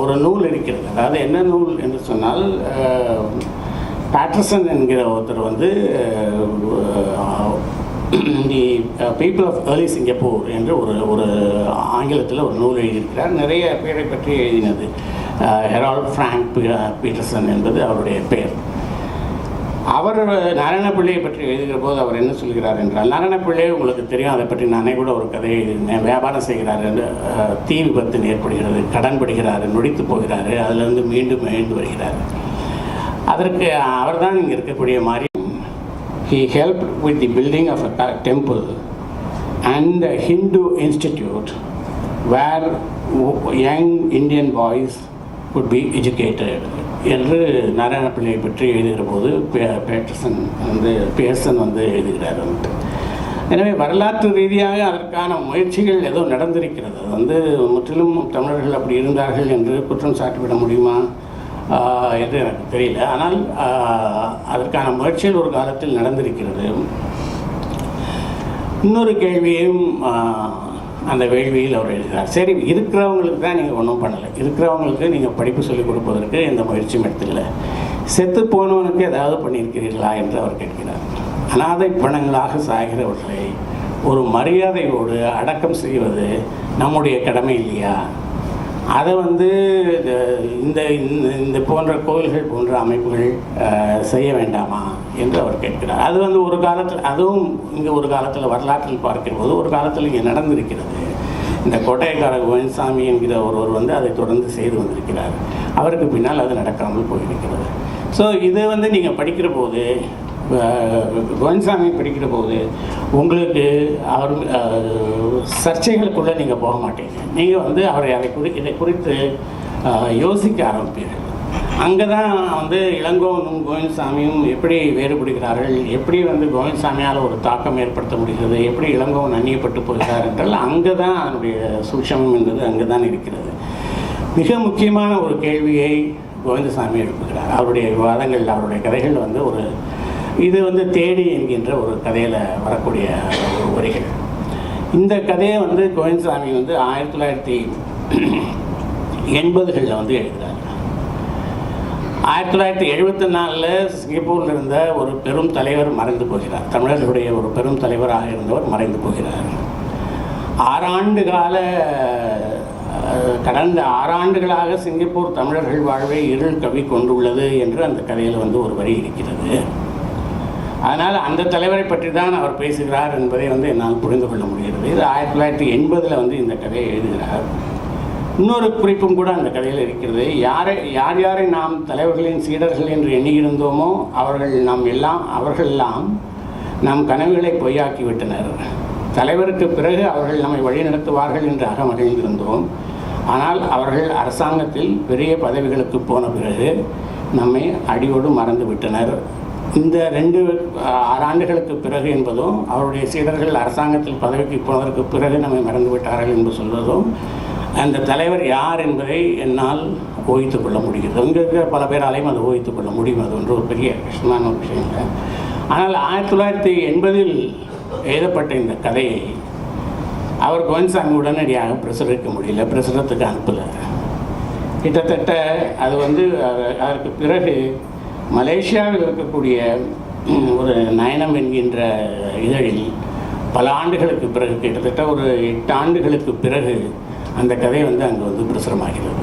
ஒரு நூல் இருக்கிறது. அதாவது என்ன நூல் என்று சொன்னால், பேட்டர்சன் என்கிற ஒருத்தர் வந்து the people of early Singapore என்று ஒரு ஆங்கிலத்தில் ஒரு நூல் எழுதியிருக்கிறார். நிறைய பேரை பற்றி எழுதினது. ஹெரால்ட் ஃப்ராங்க் பீட்டர்சன் என்பது அவருடைய பெயர். அவர் நாராயண பிள்ளையை பற்றி எழுதுகிற போது அவர் என்ன சொல்கிறார் என்றால், நாராயண பிள்ளை உங்களுக்கு தெரியும், அதை பற்றி நானே கூட ஒரு கதையை எழுதினேன். வியாபாரம் செய்கிறார், தீ விபத்து ஏற்படுகிறது, கடன் படுகிறார், நொடித்து போகிறார், அதிலிருந்து மீண்டும் எழுந்து வருகிறார். அதற்கு அவர் தான் இங்கே இருக்கக்கூடிய மாதிரி, he helped with the building of a temple and a Hindu institute where young Indian boys could be educated என்று நாராயண பிள்ளையை பற்றி எழுதுகிற போது பியர்சன் வந்து எழுதுகிறார். எனவே வரலாற்று ரீதியாக அதற்கான முயற்சிகள் ஏதோ நடந்திருக்கிறது. அது வந்து முற்றிலும் தமிழர்கள் அப்படி இருந்தார்கள் என்று குற்றம் சாட்டிவிட முடியுமா என்று எனக்கு தெரியல. ஆனால் அதற்கான முயற்சிகள் ஒரு காலத்தில் நடந்திருக்கிறது. இன்னொரு கேள்வியும் அந்த வேள்வியில் அவர் எழுதுகிறார். சரி, இருக்கிறவங்களுக்கு தான் நீங்கள் ஒன்றும் பண்ணலை, இருக்கிறவங்களுக்கு நீங்கள் படிப்பு சொல்லிக் கொடுப்பதற்கு எந்த முயற்சியும் எடுத்துக்கல, செத்து போனவனுக்கு ஏதாவது பண்ணியிருக்கிறீர்களா என்று அவர் கேட்கிறார். அனாதை பணங்களாக சாகிறவர்களை ஒரு மரியாதையோடு அடக்கம் செய்வது நம்முடைய கடமை இல்லையா? அதை வந்து இந்த இந்த போன்ற கோயில்கள் போன்ற அமைப்புகள் செய்ய வேண்டாமா என்று அவர் கேட்கிறார். அது வந்து ஒரு காலத்தில், அதுவும் இங்கே ஒரு காலத்தில் வரலாற்றில் பார்க்கிற போது ஒரு காலத்தில் இங்கே நடந்திருக்கிறது. இந்த கோட்டையக்கார கோவிந்தசாமி என்கிற ஒருவர் வந்து அதை தொடர்ந்து செய்து வந்திருக்கிறார். அவருக்கு பின்னால் அது நடக்காமல் போயிருக்கிறது. ஸோ இதை வந்து நீங்கள் படிக்கிற போது, கோவிந்தசாமி படிக்கிற போது உங்களுக்கு அவர் சர்ச்சைகளுக்குள்ளே நீங்கள் போக மாட்டீங்க. நீங்கள் வந்து அவரை இதை குறித்து யோசிக்க ஆரம்பிப்பீர்கள். அங்கே தான் வந்து இளங்கோவனும் கோவிந்தசாமியும் எப்படி வேறுபடுகிறார்கள், எப்படி வந்து கோவிந்தசாமியால் ஒரு தாக்கம் ஏற்படுத்த முடிகிறது, எப்படி இளங்கோவன் அந்நியப்பட்டு போகிறார் என்றால் அங்கே தான் அதனுடைய சூட்சமம் என்பது அங்கே தான் இருக்கிறது. மிக முக்கியமான ஒரு கேள்வியை கோவிந்தசாமி எழுப்புகிறார். அவருடைய விவாதங்கள், அவருடைய கதைகள் வந்து இது வந்து தேடி என்கின்ற ஒரு கதையில் வரக்கூடிய ஒரு வரிகள். இந்த கதையை வந்து கோவிந்தசாமி வந்து 1980களில் வந்து எழுதுகிறார். 1974 சிங்கப்பூரில் இருந்த ஒரு பெரும் தலைவர் மறைந்து போகிறார். தமிழர்களுடைய ஒரு பெரும் தலைவராக இருந்தவர் மறைந்து போகிறார். கடந்த 6 ஆண்டுகளாக சிங்கப்பூர் தமிழர்கள் வாழ்வை இருள் கவி கொண்டுள்ளது என்று அந்த கதையில் வந்து ஒரு வரி இருக்கிறது. அதனால் அந்த தலைவரை பற்றி தான் அவர் பேசுகிறார் என்பதை வந்து என்னால் புரிந்து கொள்ள முடிகிறது. இது 1980 வந்து இந்த கதையை எழுதுகிறார். இன்னொரு குறிப்பும் கூட அந்த கதையில் இருக்கிறது. யாரை நாம் தலைவர்களின் சீடர்கள் என்று எண்ணியிருந்தோமோ அவர்களெல்லாம் நம் கனவுகளை பொய்யாக்கிவிட்டனர். தலைவருக்கு பிறகு அவர்கள் நம்மை வழிநடத்துவார்கள் என்று அகமகிழ்ந்திருந்தோம். ஆனால் அவர்கள் அரசாங்கத்தில் பெரிய பதவிகளுக்கு போன பிறகு நம்மை அடியோடு மறந்து விட்டனர். இந்த 6 ஆண்டுகளுக்கு பிறகு என்பதும், அவருடைய சீடர்கள் அரசாங்கத்தில் பதவிக்கு போனதற்கு பிறகு நம்மை மறந்து விட்டார்கள் என்று சொல்வதும், அந்த தலைவர் யார் என்பதை என்னால் ஊகித்துக் கொள்ள முடிகிறது. இங்கே இருக்கிற பல பேராலையும் அதை ஊகித்துக் கொள்ள முடியும். அது ஒன்று ஒரு பெரிய கஷ்டமான ஒரு விஷயம் இல்லை. ஆனால் 1980 எழுதப்பட்ட இந்த கதையை அவர் கோவிந்தசாமி உடனடியாக பிரசுரிக்க முடியல, பிரசுரத்துக்கு அனுப்பலை. கிட்டத்தட்ட அது வந்து அதற்கு பிறகு மலேசியாவில் இருக்கக்கூடிய ஒரு நயனம் என்கின்ற இதழில் பல ஆண்டுகளுக்கு பிறகு, கிட்டத்தட்ட ஒரு 8 ஆண்டுகளுக்கு பிறகு அந்த கதை வந்து அங்கே வந்து பிரசுரமாகிறது.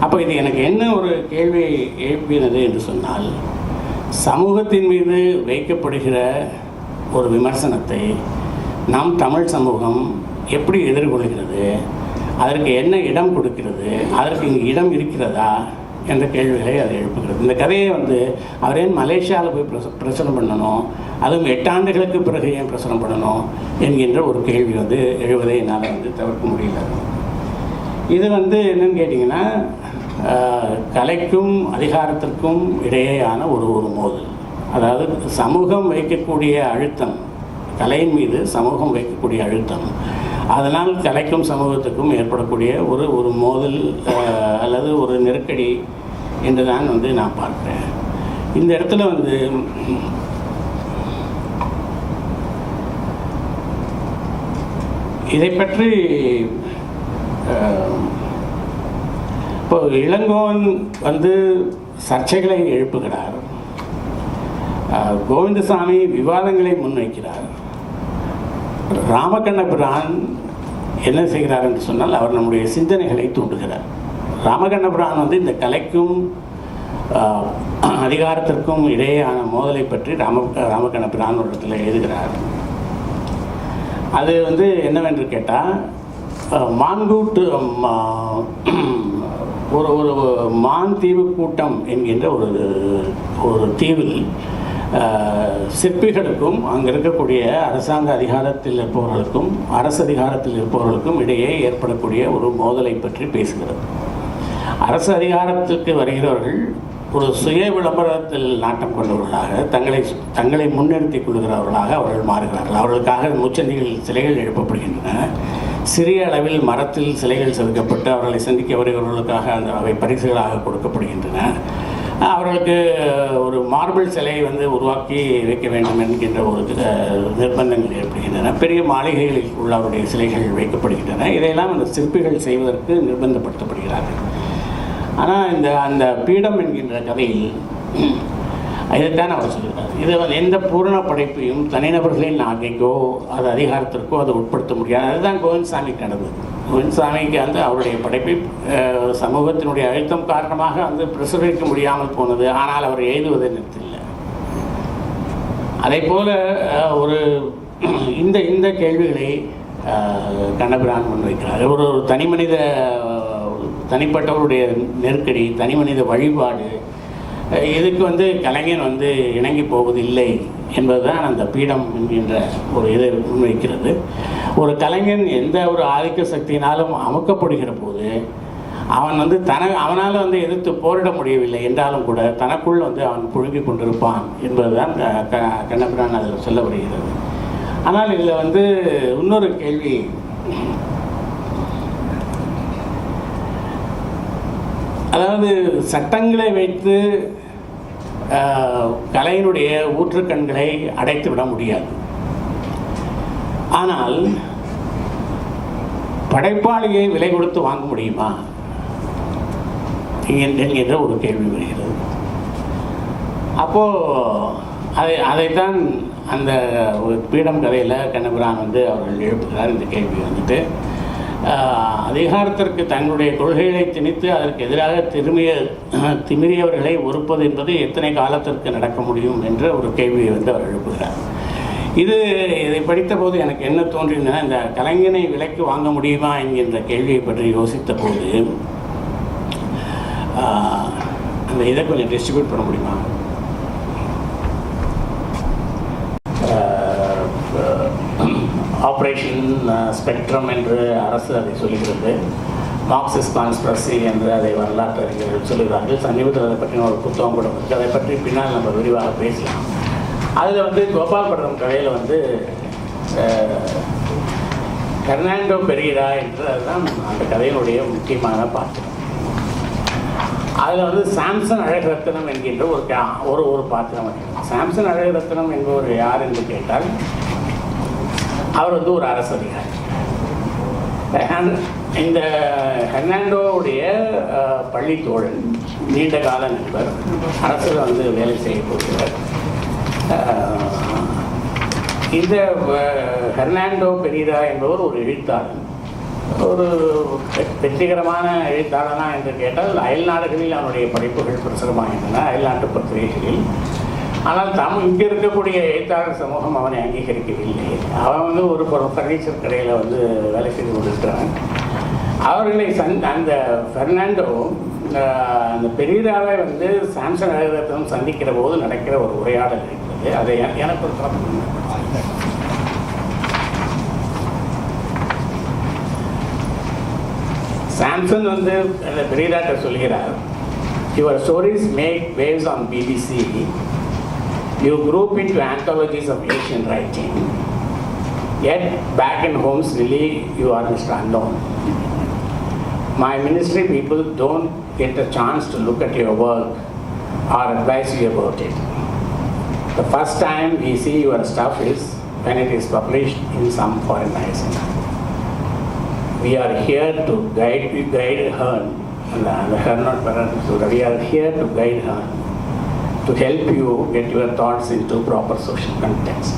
அப்போ இது எனக்கு என்ன ஒரு கேள்வியை எழுப்பினது என்று சொன்னால், சமூகத்தின் மீது வைக்கப்படுகிற ஒரு விமர்சனத்தை நம் தமிழ் சமூகம் எப்படி எதிர்கொள்கிறது, அதற்கு என்ன இடம் கொடுக்கிறது, அதற்கு இங்கே இடம் இருக்கிறதா என்ற கேள்விகளை அது எழுப்புகிறது. இந்த கதையை வந்து அவர் ஏன் மலேசியாவில் போய் பிரசுரம் பண்ணணும், அதுவும் 8 ஆண்டுகளுக்கு பிறகு ஏன் பிரசுரம் பண்ணணும் என்கின்ற ஒரு கேள்வி வந்து எழுவதை என்னால் வந்து தவிர்க்க முடியல. இது வந்து என்னன்னு கேட்டிங்கன்னா, கலைக்கும் அதிகாரத்திற்கும் இடையேயான ஒரு மோதல். அதாவது சமூகம் வைக்கக்கூடிய அழுத்தம், கலையின் மீது சமூகம் வைக்கக்கூடிய அழுத்தம், அதனால் கலைக்கும் சமூகத்துக்கும் ஏற்படக்கூடிய ஒரு மோதல் அல்லது ஒரு நெருக்கடி என்று தான் வந்து நான் பார்க்குறேன். இந்த இடத்துல வந்து இதை பற்றி இப்போ இளங்கோவன் வந்து சர்ச்சைகளை எழுப்புகிறார், கோவிந்தசாமி விவாதங்களை முன்வைக்கிறார். ராமகண்ணபிரான் என்ன செய்கிறார் என்று சொன்னால் அவர் நம்முடைய சிந்தனைகளை தூண்டுகிறார். ராமகண்ணபிரான் வந்து இந்த கலைக்கும் அதிகாரத்திற்கும் இடையேயான மோதலை பற்றி ராமகண்ணபிரான் ஒரு இடத்துல எழுதுகிறார். அது வந்து என்னவென்று கேட்டால், மான்கூட்டு ஒரு ஒரு மான் தீவு கூட்டம் என்கின்ற ஒரு தீவில் சிற்பிகளுக்கும் அங்கே இருக்கக்கூடிய அரசாங்க அதிகாரத்தில் இருப்பவர்களுக்கும் அரசு அதிகாரத்தில் இருப்பவர்களுக்கும் இடையே ஏற்படக்கூடிய ஒரு மோதலை பற்றி பேசுகிறது. அரசு அதிகாரத்துக்கு வருகிறவர்கள் ஒரு சுய விளம்பரத்தில் நாட்டம் கொண்டவர்களாக தங்களை முன்னிறுத்திக் கொள்கிறவர்களாக அவர்கள் மாறுகிறார்கள். அவர்களுக்காக முச்சந்திகள் சிலைகள் எழுப்பப்படுகின்றன. சிறிய அளவில் மரத்தில் சிலைகள் செதுக்கப்பட்டு அவர்களை சந்திக்க வருகிறவர்களுக்காக அவை பரிசுகளாக கொடுக்கப்படுகின்றன. அவர்களுக்கு ஒரு மார்பிள் சிலையை வந்து உருவாக்கி வைக்க வேண்டும் என்கின்ற ஒரு நிர்பந்தங்கள் ஏற்படுகின்றன. பெரிய மாளிகைகளில் உள்ள அவருடைய சிலைகள் வைக்கப்படுகின்றன. இதையெல்லாம் அந்த சிற்பிகள் செய்வதற்கு நிர்பந்தப்படுத்தப்படுகிறார்கள். ஆனால் அந்த பீடம் என்கின்ற கதையில் இதைத்தான் அவர் சொல்கிறார். இதை வந்து எந்த பூரண படைப்பையும் தனிநபர்களின் ஆகைக்கோ அது அதிகாரத்திற்கோ அதை உட்படுத்த முடியாது. அதுதான் கோவிந்தசாமிக்கு நடந்தது. கோவிந்தசாமிக்கு வந்து அவருடைய படைப்பை சமூகத்தினுடைய அழுத்தம் காரணமாக வந்து பிரசுரிக்க முடியாமல் போனது. ஆனால் அவர் எழுதுவதை நிறுத்தில்லை. அதே போல் ஒரு இந்த கேள்விகளை கண்ணபிரான் முன்வைக்கிறார். ஒரு தனிப்பட்டவருடைய நெருக்கடி, தனி மனித வழிபாடு, இதுக்கு வந்து கலைஞன் வந்து இணங்கி போவதில்லை என்பதுதான் அந்த பீடம் என்கின்ற ஒரு இதை முன்வைக்கிறது. ஒரு கலைஞன் எந்த ஒரு ஆதிக்க சக்தியினாலும் அமுக்கப்படுகிற போது அவன் வந்து அவனால் வந்து எதிர்த்து போரிட முடியவில்லை என்றாலும் கூட தனக்குள் வந்து அவன் புழுங்கி கொண்டிருப்பான் என்பதுதான் கண்ணபிரான் அதில் சொல்ல வருகிறது. ஆனால் இதில் வந்து இன்னொரு கேள்வி, அதாவது சட்டங்களை வைத்து கலையினுடைய ஊற்றுக்கண்களை அடைத்து விட முடியாது. ஆனால் படைப்பாளியை விலை கொடுத்து வாங்க முடியுமா என்கின்ற ஒரு கேள்வி வருகிறது. அப்போது அதைத்தான் அந்த பீடம் கதையில் கண்ணபிரான் வந்து அவர்கள் எழுப்புகிறார். இந்த கேள்வி வந்துட்டு அதிகாரத்திற்கு தங்களுடைய கொள்கைகளை திணித்து அதற்கு எதிராக திமிரியவர்களை ஒருப்பது என்பது எத்தனை காலத்திற்கு நடக்க முடியும் என்ற ஒரு கேள்வியை வந்து அவர் எழுப்புகிறார். இதை படித்த போது எனக்கு என்ன தோன்றினா, இந்த கலைஞனை விலைக்கு வாங்க முடியுமா என்கின்ற கேள்வியை பற்றி யோசித்த போது அந்த இதை கொஞ்சம் டிஸ்ட்ரிபியூட் பண்ண முடியுமா? ஆப்ரேஷன் ஸ்பெக்ட்ரம் என்று அரசு அதை சொல்லுகிறது. மார்க்சிஸ்ட் கான்ஸ்பிரசி என்று அதை வரலாற்று அறிஞர்கள் சொல்லுகிறார்கள். சமீபத்தில் அதை பற்றி ஒரு புத்தகம் கூட இருக்குது. அதை பற்றி பின்னால் நம்ம விரிவாக பேசலாம். அதில் வந்து கோபால்பட்டினம் கதையில் வந்து பெர்னாண்டோ பெரீரா என்று அதுதான் அந்த கதையினுடைய முக்கியமான பாத்திரம். அதில் வந்து சாம்சன் அழகரத்னம் என்கின்ற ஒரு பாத்திரம் இருக்கிறது. சாம்சன் அழகரத்னம் என்பவர் யார் என்று கேட்டால் அவர் வந்து ஒரு அரசு அதிகாரி. இந்த பெர்னாண்டோவுடைய பள்ளி தோழன், நீண்ட கால நண்பர், அரசில் வந்து வேலை செய்ய போகிறார். இந்த பெர்னாண்டோ பெரீரா என்பவர் ஒரு எழுத்தாளர். ஒரு வெற்றிகரமான எழுத்தாளனா என்று கேட்டால் அயல் நாடுகளில் அவனுடைய படைப்புகள் பிரசுரமாகின்றன, அயல்நாட்டு பத்திரிகைகளில். ஆனால் இங்கே இருக்கக்கூடிய எழுத்தாளர் சமூகம் அவனை அங்கீகரிக்கவில்லை. அவன் வந்து ஒரு ஃபர்னிச்சர் கடையில் வந்து வேலை செய்து கொண்டிருக்கிறான். அவர்களை அந்த பெர்னாண்டோ அந்த பெரீராவை வந்து சாம்சன் அழகரத்னம் சந்திக்கிற போது நடக்கிற ஒரு உரையாடல் இருக்கிறது. அதை எனக்கு ஒரு சாம்சன் வந்து அந்த பெரீராட்ட சொல்கிறார், your stories make waves on BBC. You group into anthologies of Asian writing, yet back in home really you are Mr. Unknown. My ministry people don't get a chance to look at your work or advise you about it. The first time we see your stuff is when it is published in some foreign magazine. we are here to guide her, and her not parents, we are here to guide her, to help you get your thoughts into proper social context.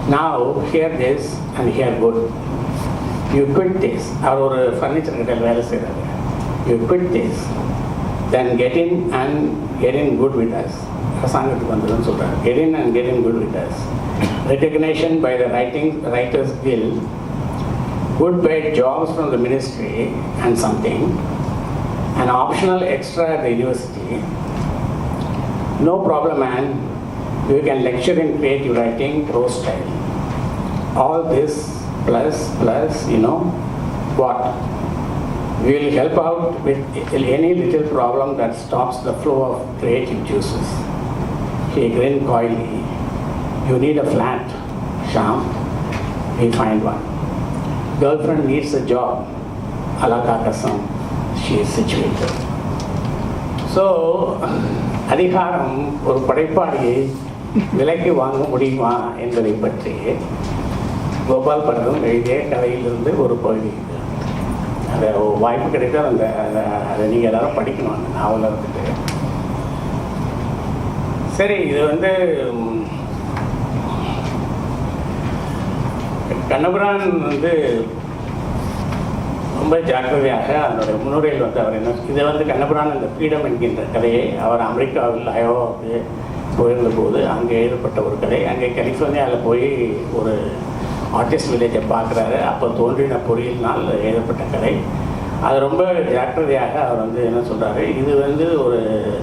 Now, hear this and hear good. You quit this. Our furniture retail வேலை செய்கிறாரு. You quit this, then get in and get in good with us. அரசாங்கத்துக்கு வந்ததுன்னு சொல்கிறார். Get in and get in good with us. Recognition by the Writers Guild, good paid jobs from the ministry and something, an optional extra at the university. No problem, man. You can lecture in creative writing, prose style. All this plus, you know, what? We will help out with any little problem that stops the flow of creative juices. He grinned coyly. You need a flat, Shyam. We find one. Girlfriend needs a job. Alaka kasam. She is situated. So, அதிகாரம் ஒரு படைப்பாளியை விலைக்கு வாங்க முடியுமா என்பதை பற்றி கோபால் பரதம் எழுதிய கதையிலிருந்து ஒரு பகுதி. அதை வாய்ப்பு கிடைத்தால் அதை நீங்கள் எல்லாரும் படிக்கணும் அந்த நாவலில் இருந்துட்டு. சரி, இது வந்து கண்ணபுரான் வந்து ரொம்ப ஜாக்கிரதையாக அதனுடைய முன்னுரையில் வந்து அவர் என்ன இதை வந்து கண்ணபுரான் அந்த ஃப்ரீடம் என்கின்ற கதையை அவர் அமெரிக்காவில் அயோவாவுக்கு போயிருந்தபோது அங்கே எழுதப்பட்ட ஒரு கதை. அங்கே கலிஃபோர்னியாவில் போய் ஒரு ஆர்டிஸ்ட் வில்லேஜை பார்க்குறாரு. அப்போ தோன்றின பொறியினால் எழுதப்பட்ட கதை. அது ரொம்ப ஜாக்கிரதையாக அவர் வந்து என்ன சொல்கிறாரு, இது வந்து ஒரு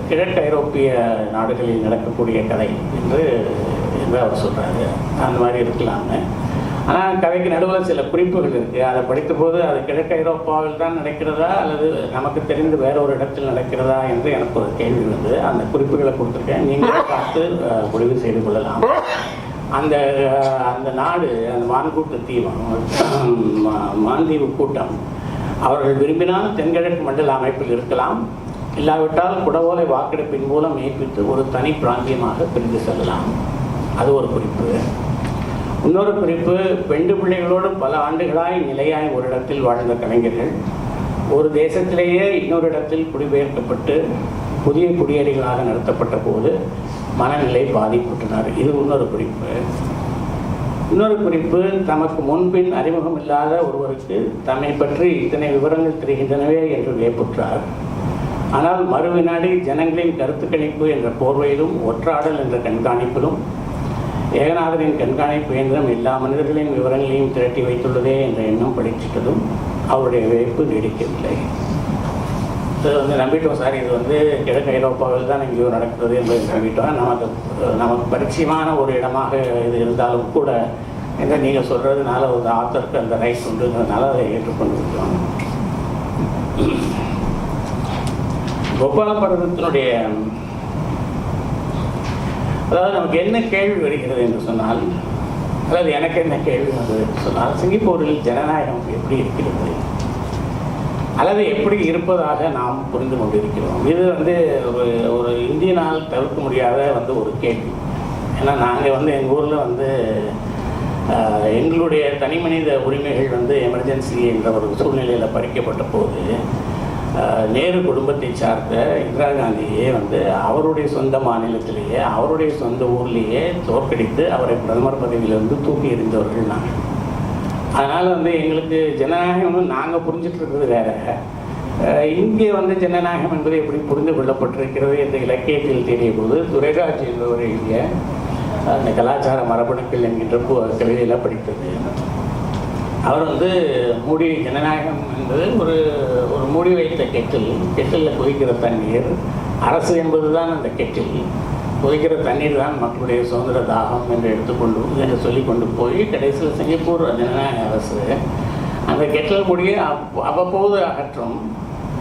கிழக்கு ஐரோப்பிய நாடுகளில் நடக்கக்கூடிய கதை என்று அவர் சொல்கிறாரு. அந்த மாதிரி இருக்கலாம்னு. ஆனால் கதைக்கு நடுவில் சில குறிப்புகள் இருக்குது. அதை படித்தபோது அது கிழக்கு ஐரோப்பாவில் தான் நடக்கிறதா அல்லது நமக்கு தெரிந்து வேற ஒரு இடத்தில் நடக்கிறதா என்று எனக்கு ஒரு கேள்வி வந்து அந்த குறிப்புகளை கொடுத்துருக்கேன். நீங்களே பார்த்து முடிவு செய்து கொள்ளலாம். அந்த அந்த நாடு, அந்த மான்கூட்டு தீவம், மாந்தீவு கூட்டம், அவர்கள் விரும்பினால் தென்கிழக்கு மண்டல அமைப்பில் இருக்கலாம், இல்லாவிட்டால் குடவோலை வாக்கெடுப்பின் மூலம் மெய்ப்பித்து ஒரு தனி பிராந்தியமாக பிரிந்து செல்லலாம். அது ஒரு குறிப்பு. இன்னொரு குறிப்பு, பெண்டு பிள்ளைகளோடு பல ஆண்டுகளாய் நிலையாய் ஒரு இடத்தில் வாழ்ந்த கலைஞர்கள் ஒரு தேசத்திலேயே இன்னொரு இடத்தில் குடிபெயர்க்கப்பட்டு புதிய குடியேறிகளாக நடத்தப்பட்ட போது மனநிலை பாதிப்புற்றினார். இது இன்னொரு குறிப்பு. இன்னொரு குறிப்பு, தமக்கு முன்பின் அறிமுகம் இல்லாத ஒருவருக்கு தம்மை பற்றி இத்தனை விவரங்கள் தெரிகின்றனவே என்று வியப்புற்றார். ஆனால் மறுவினாடி ஜனங்களின் கருத்து கணிப்பு என்ற போர்வையிலும் ஒற்றாடல் என்ற கண்காணிப்பிலும் ஏகநாதரின் கண்காணிப்பு இயந்திரம் எல்லா மனிதர்களின் விவரங்களையும் திரட்டி வைத்துள்ளதே என்ற எண்ணம் படிச்சிட்டதும் அவருடைய வியப்பு நீடிக்கவில்லை. இது வந்து நம்பிட்டோம் சார், இது வந்து கிழக்கு ஐரோப்பாவில் தான் எங்கேயோ நடக்கிறது என்பதை நம்பிட்டோம். நமக்கு பரிச்சயமான ஒரு இடமாக இது இருந்தாலும் கூட என்று நீங்கள் சொல்கிறதுனால ஒரு ஆத்தருக்கு அந்த ரைட் உண்டுங்கிறதுனால அதை ஏற்றுக்கொண்டு விட்டோம். கோபால பரதத்தினுடைய அதாவது நமக்கு என்ன கேள்வி வருகிறது என்று சொன்னால், அதாவது எனக்கு என்ன கேள்வி வந்தது என்று சொன்னால், சிங்கப்பூரில் ஜனநாயகம் எப்படி இருக்கிறது அல்லது எப்படி இருப்பதாக நாம் புரிந்து கொண்டிருக்கிறோம். இது வந்து ஒரு இந்தியனால் தவிர்க்க முடியாத வந்து ஒரு கேள்வி. ஏன்னா நாங்கள் வந்து எங்கள் ஊரில் வந்து எங்களுடைய தனி மனித உரிமைகள் வந்து எமர்ஜென்சி என்ற ஒரு சூழ்நிலையில் பறிக்கப்பட்ட போது நேரு குடும்பத்தை சார்ந்த இந்திரா காந்தியே வந்து அவருடைய சொந்த மாநிலத்திலேயே அவருடைய சொந்த ஊர்லேயே தோற்கடித்து அவரை பிரதமர் பதவியிலிருந்து தூக்கி எறிந்தவர்கள் நாங்கள். அதனால் வந்து எங்களுக்கு ஜனநாயகம்னு நாங்கள் புரிஞ்சிட்டு இருக்கிறது வேற. இங்கே வந்து ஜனநாயகம் என்பது எப்படி புரிந்து கொள்ளப்பட்டிருக்கிறது என்ற இலக்கியத்தில் தெரிய போது துரைராஜ் என்பவர் எழுதிய அந்த கலாச்சார மரபணுக்கள் என்கின்ற கவிதையில் படித்தது. அவர் வந்து மூடி ஜனநாயகம் என்பது ஒரு மூடி வைத்த கெட்டிலில் கொதிக்கிற தண்ணீர், அரசு என்பது தான் அந்த கெட்டில், கொதிக்கிற தண்ணீர் தான் மக்களுடைய சுதந்திர தாகம் என்று சொல்லி கொண்டு போய் கடைசியில் சிங்கப்பூர் ஜனநாயக அரசு அந்த கெட்டில் மூடியை அவ்வப்போது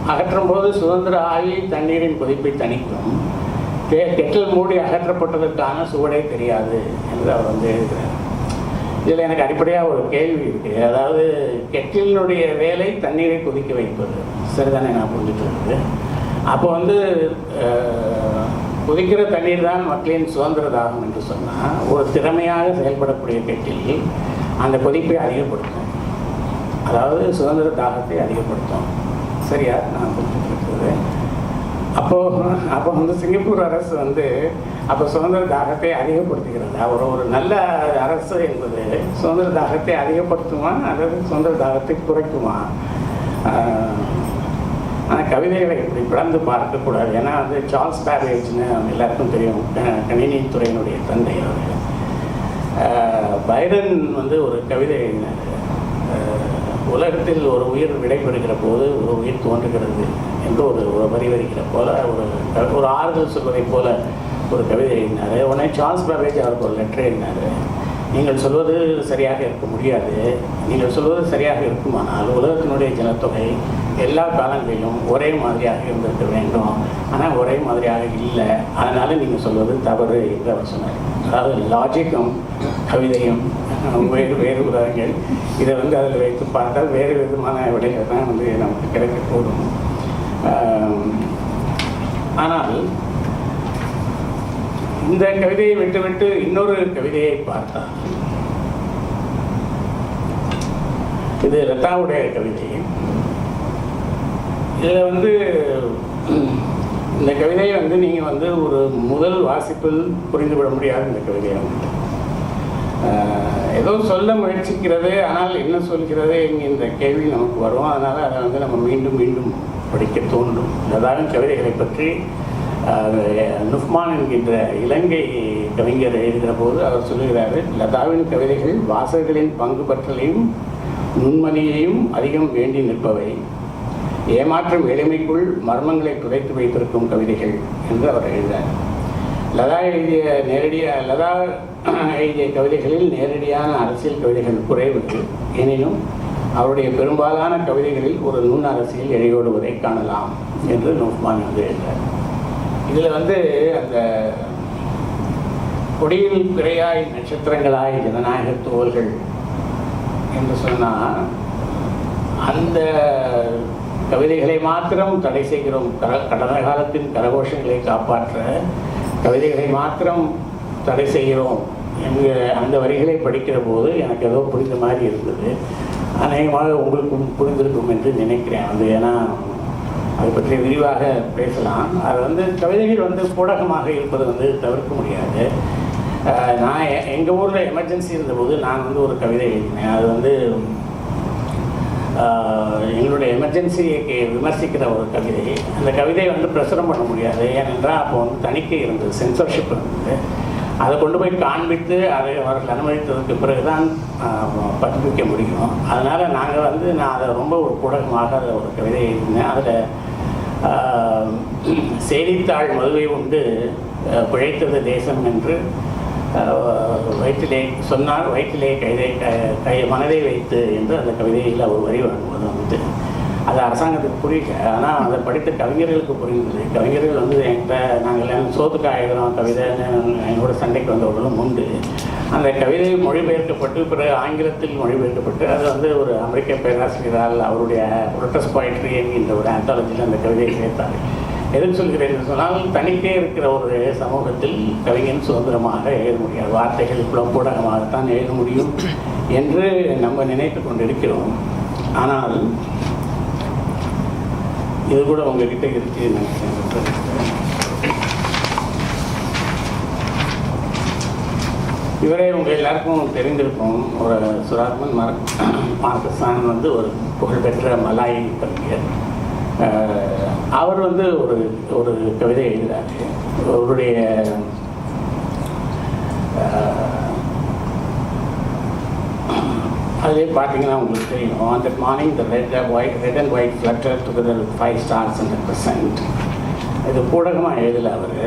அகற்றும் போது சுதந்திர ஆவி தண்ணீரின் கொதிப்பை தணிக்கும். கெட்டில் மூடி அகற்றப்பட்டதற்கான சுவடே தெரியாது என்று அவர் வந்து எழுதுகிறார். இதில் எனக்கு அடிப்படையாக ஒரு கேள்வி இருக்குது. அதாவது கெட்டிலினுடைய வேலை தண்ணீரை கொதிக்க வைப்பது, சரிதானே? நான் புரிஞ்சுட்டு இருக்குது. அப்போ வந்து கொதிக்கிற தண்ணீர் தான் மக்களின் சுதந்திர தாகம் என்று சொன்னால் ஒரு திறமையாக செயல்படக்கூடிய கெட்டில் அந்த கொதிப்பை அதிகப்படுத்தும். அதாவது சுதந்திர தாகத்தை அதிகப்படுத்தும். சரியா நான் புரிஞ்சுக்கிறது? அப்போ வந்து சிங்கப்பூர் அரசு வந்து அப்போ சுதந்திர தாகத்தை அதிகப்படுத்துகிறது. ஒரு நல்ல அரசு என்பது சுதந்திர தாகத்தை அதிகப்படுத்துமா அல்லது சுதந்திர தாகத்தை குறைக்குமா? ஆனால் கவிதைகளை இப்படி பிளந்து பார்க்கக்கூடாது. ஏன்னா வந்து சார்ல்ஸ் பேபேஜ்னு எல்லாருக்கும் தெரியும், கணினித்துறையினுடைய தந்தை. பைரன் வந்து ஒரு கவிதை எழுதினார். உலகத்தில் ஒரு உயிர் விடைபெறுகிற போது ஒரு உயிர் தோன்றுகிறது என்று ஒரு வரி வருகிற போல ஒரு ஆறுதல் சொல்வதை போல ஒரு கவிதை எழுதினார். உடனே சார்ல்ஸ் பேபேஜ் அவருக்கு ஒரு லெட்டர் எழுதினார். நீங்கள் சொல்வது சரியாக இருக்க முடியாது, நீங்கள் சொல்வது சரியாக இருக்குமானால் உலகத்தினுடைய ஜனத்தொகை எல்லா காலங்களிலும் ஒரே மாதிரியாக இருந்திருக்க வேண்டும், ஆனால் ஒரே மாதிரியாக இல்லை, அதனால் நீங்கள் சொல்வது தவறு என்று அவர் சொன்னார். அதாவது லாஜிக்கும் கவிதையும் வேறு உதாரணங்கள், இதை வந்து அதில் வைத்து பார்த்தால் வேறு விதமான விடைகள் தான் வந்து நமக்கு கிடைக்கக்கூடும். ஆனால் இந்த கவிதையை விட்டுவிட்டு இன்னொரு கவிதையை பார்த்தால், இது லதாவுடைய கவிதை. இதில் வந்து இந்த கவிதையை வந்து நீங்கள் வந்து ஒரு முதல் வாசிப்பில் புரிந்துவிட முடியாது. இந்த கவிதையை வந்து ஏதோ சொல்ல முயற்சிக்கிறது, ஆனால் என்ன சொல்கிறது இந்த கேள்வி நமக்கு வரும். அதனால் அதை வந்து நம்ம மீண்டும் மீண்டும் படிக்க தோன்றும். லதாவின் கவிதைகளை பற்றி நுஃப்மான் என்கின்ற இலங்கை கவிஞர் எழுதுகிற போது அவர் சொல்லுகிறாரு, லதாவின் கவிதைகள் வாசகர்களின் பங்கு பற்றலையும் நுண்மதியையும் அதிகம் வேண்டி நிற்பவை, ஏமாற்றும் எளிமைக்குள் மர்மங்களை துடைத்து வைத்திருக்கும் கவிதைகள் என்று அவர் எழுதினார். லதா எழுதிய கவிதைகளில் நேரடியான அரசியல் கவிதைகள் குறைவு, எனினும் அவருடைய பெரும்பாலான கவிதைகளில் ஒரு நுண் அரசியல் இழையோடுவதை காணலாம் என்று நுஃப்மான் வந்து எழுதினார். இதில் வந்து அந்த கொடியில் பிறையாய் நட்சத்திரங்களாய் ஜனநாயக தோள்கள் என்று சொன்னால், அந்த கவிதைகளை மாத்திரம் தடை செய்கிறோம். கடந்த காலத்தின் கரகோஷங்களை காப்பாற்ற கவிதைகளை மாத்திரம் தடை செய்கிறோம் என்கிற அந்த வரிகளை படிக்கிற போது எனக்கு ஏதோ புரிந்த மாதிரி இருந்தது. அநேகமாக உங்களுக்கும் புரிந்திருக்கும் என்று நினைக்கிறேன். அது ஏன்னா அதை பற்றி விரிவாக பேசலாம். அது வந்து கவிதைகள் வந்து ஊடகமாக இருப்பது வந்து தவிர்க்க முடியாது. நான் எங்கள் ஊரில் எமர்ஜென்சி இருந்தபோது நான் வந்து ஒரு கவிதை எழுதினேன். அது வந்து எங்களுடைய எமர்ஜென்சியை விமர்சிக்கிற ஒரு கவிதை. அந்த கவிதையை வந்து பிரசுரம் பண்ண முடியாது, ஏனென்றால் அப்போ வந்து தணிக்கை இருந்தது, சென்சர்ஷிப் இருந்தது. அதை கொண்டு போய் காண்பித்து அதை அவர்கள் அனுமதித்ததுக்கு பிறகு தான் பதிப்பிக்க முடியும். அதனால் நாங்கள் வந்து நான் அதை ரொம்ப ஒரு ஊடகமாக அதை ஒரு கவிதை எழுதினேன். அதில் செய்தித்தாள் மதுவை உண்டு பிழைத்தது தேசம் என்று வயிற்றிலே சொன்னார், வயிற்றிலே மனதை வைத்து என்று அந்த கவிதையில் ஒரு வரி வரும்போது வந்து அது அரசாங்கத்துக்கு புரியல. ஆனால் அதை படித்த கவிஞர்களுக்கு புரிந்தது. கவிஞர்கள் வந்து என்கிட்ட நாங்கள் சோத்துக்காக எழுதுகிறோம் கவிதைன்னு என்னோட சண்டைக்கு வந்தவர்களும் உண்டு. அந்த கவிதை மொழிபெயர்க்கப்பட்டு பிறகு ஆங்கிலத்தில் மொழிபெயர்க்கப்பட்டு அது வந்து ஒரு அமெரிக்க பேராசிரியரால் அவருடைய புரோட்டஸ் போயட்ரி என்கின்ற ஒரு ஆந்தாலஜியில் அந்த கவிதையை சேர்த்தார். எதுக்கு சொல்கிறேன் என்று சொன்னால், தனிக்கே இருக்கிற ஒரு சமூகத்தில் கவிஞன் சுதந்திரமாக எழுத முடியாது, வார்த்தைகள் புலப்பூடகமாகத்தான் எழுத முடியும் என்று நம்ம நினைத்து கொண்டிருக்கிறோம். ஆனால் இது கூட உங்ககிட்ட இருக்கு நினைக்கிறேன். இவரே உங்கள் எல்லாருக்கும் தெரிந்திருக்கும். ஒரு சுராத்மன் மார்க்கசான் வந்து ஒரு புகழ்பெற்ற மலாய் கவிஞர். அவர் வந்து ஒரு கவிதை எழுதுகிறார். அவருடைய அதிலே பார்த்தீங்கன்னா உங்களுக்கு தெரியும், on that morning the red and white fluttered together with 5 stars and a crescent. இது பூடகமாக எழுதலை அவர்.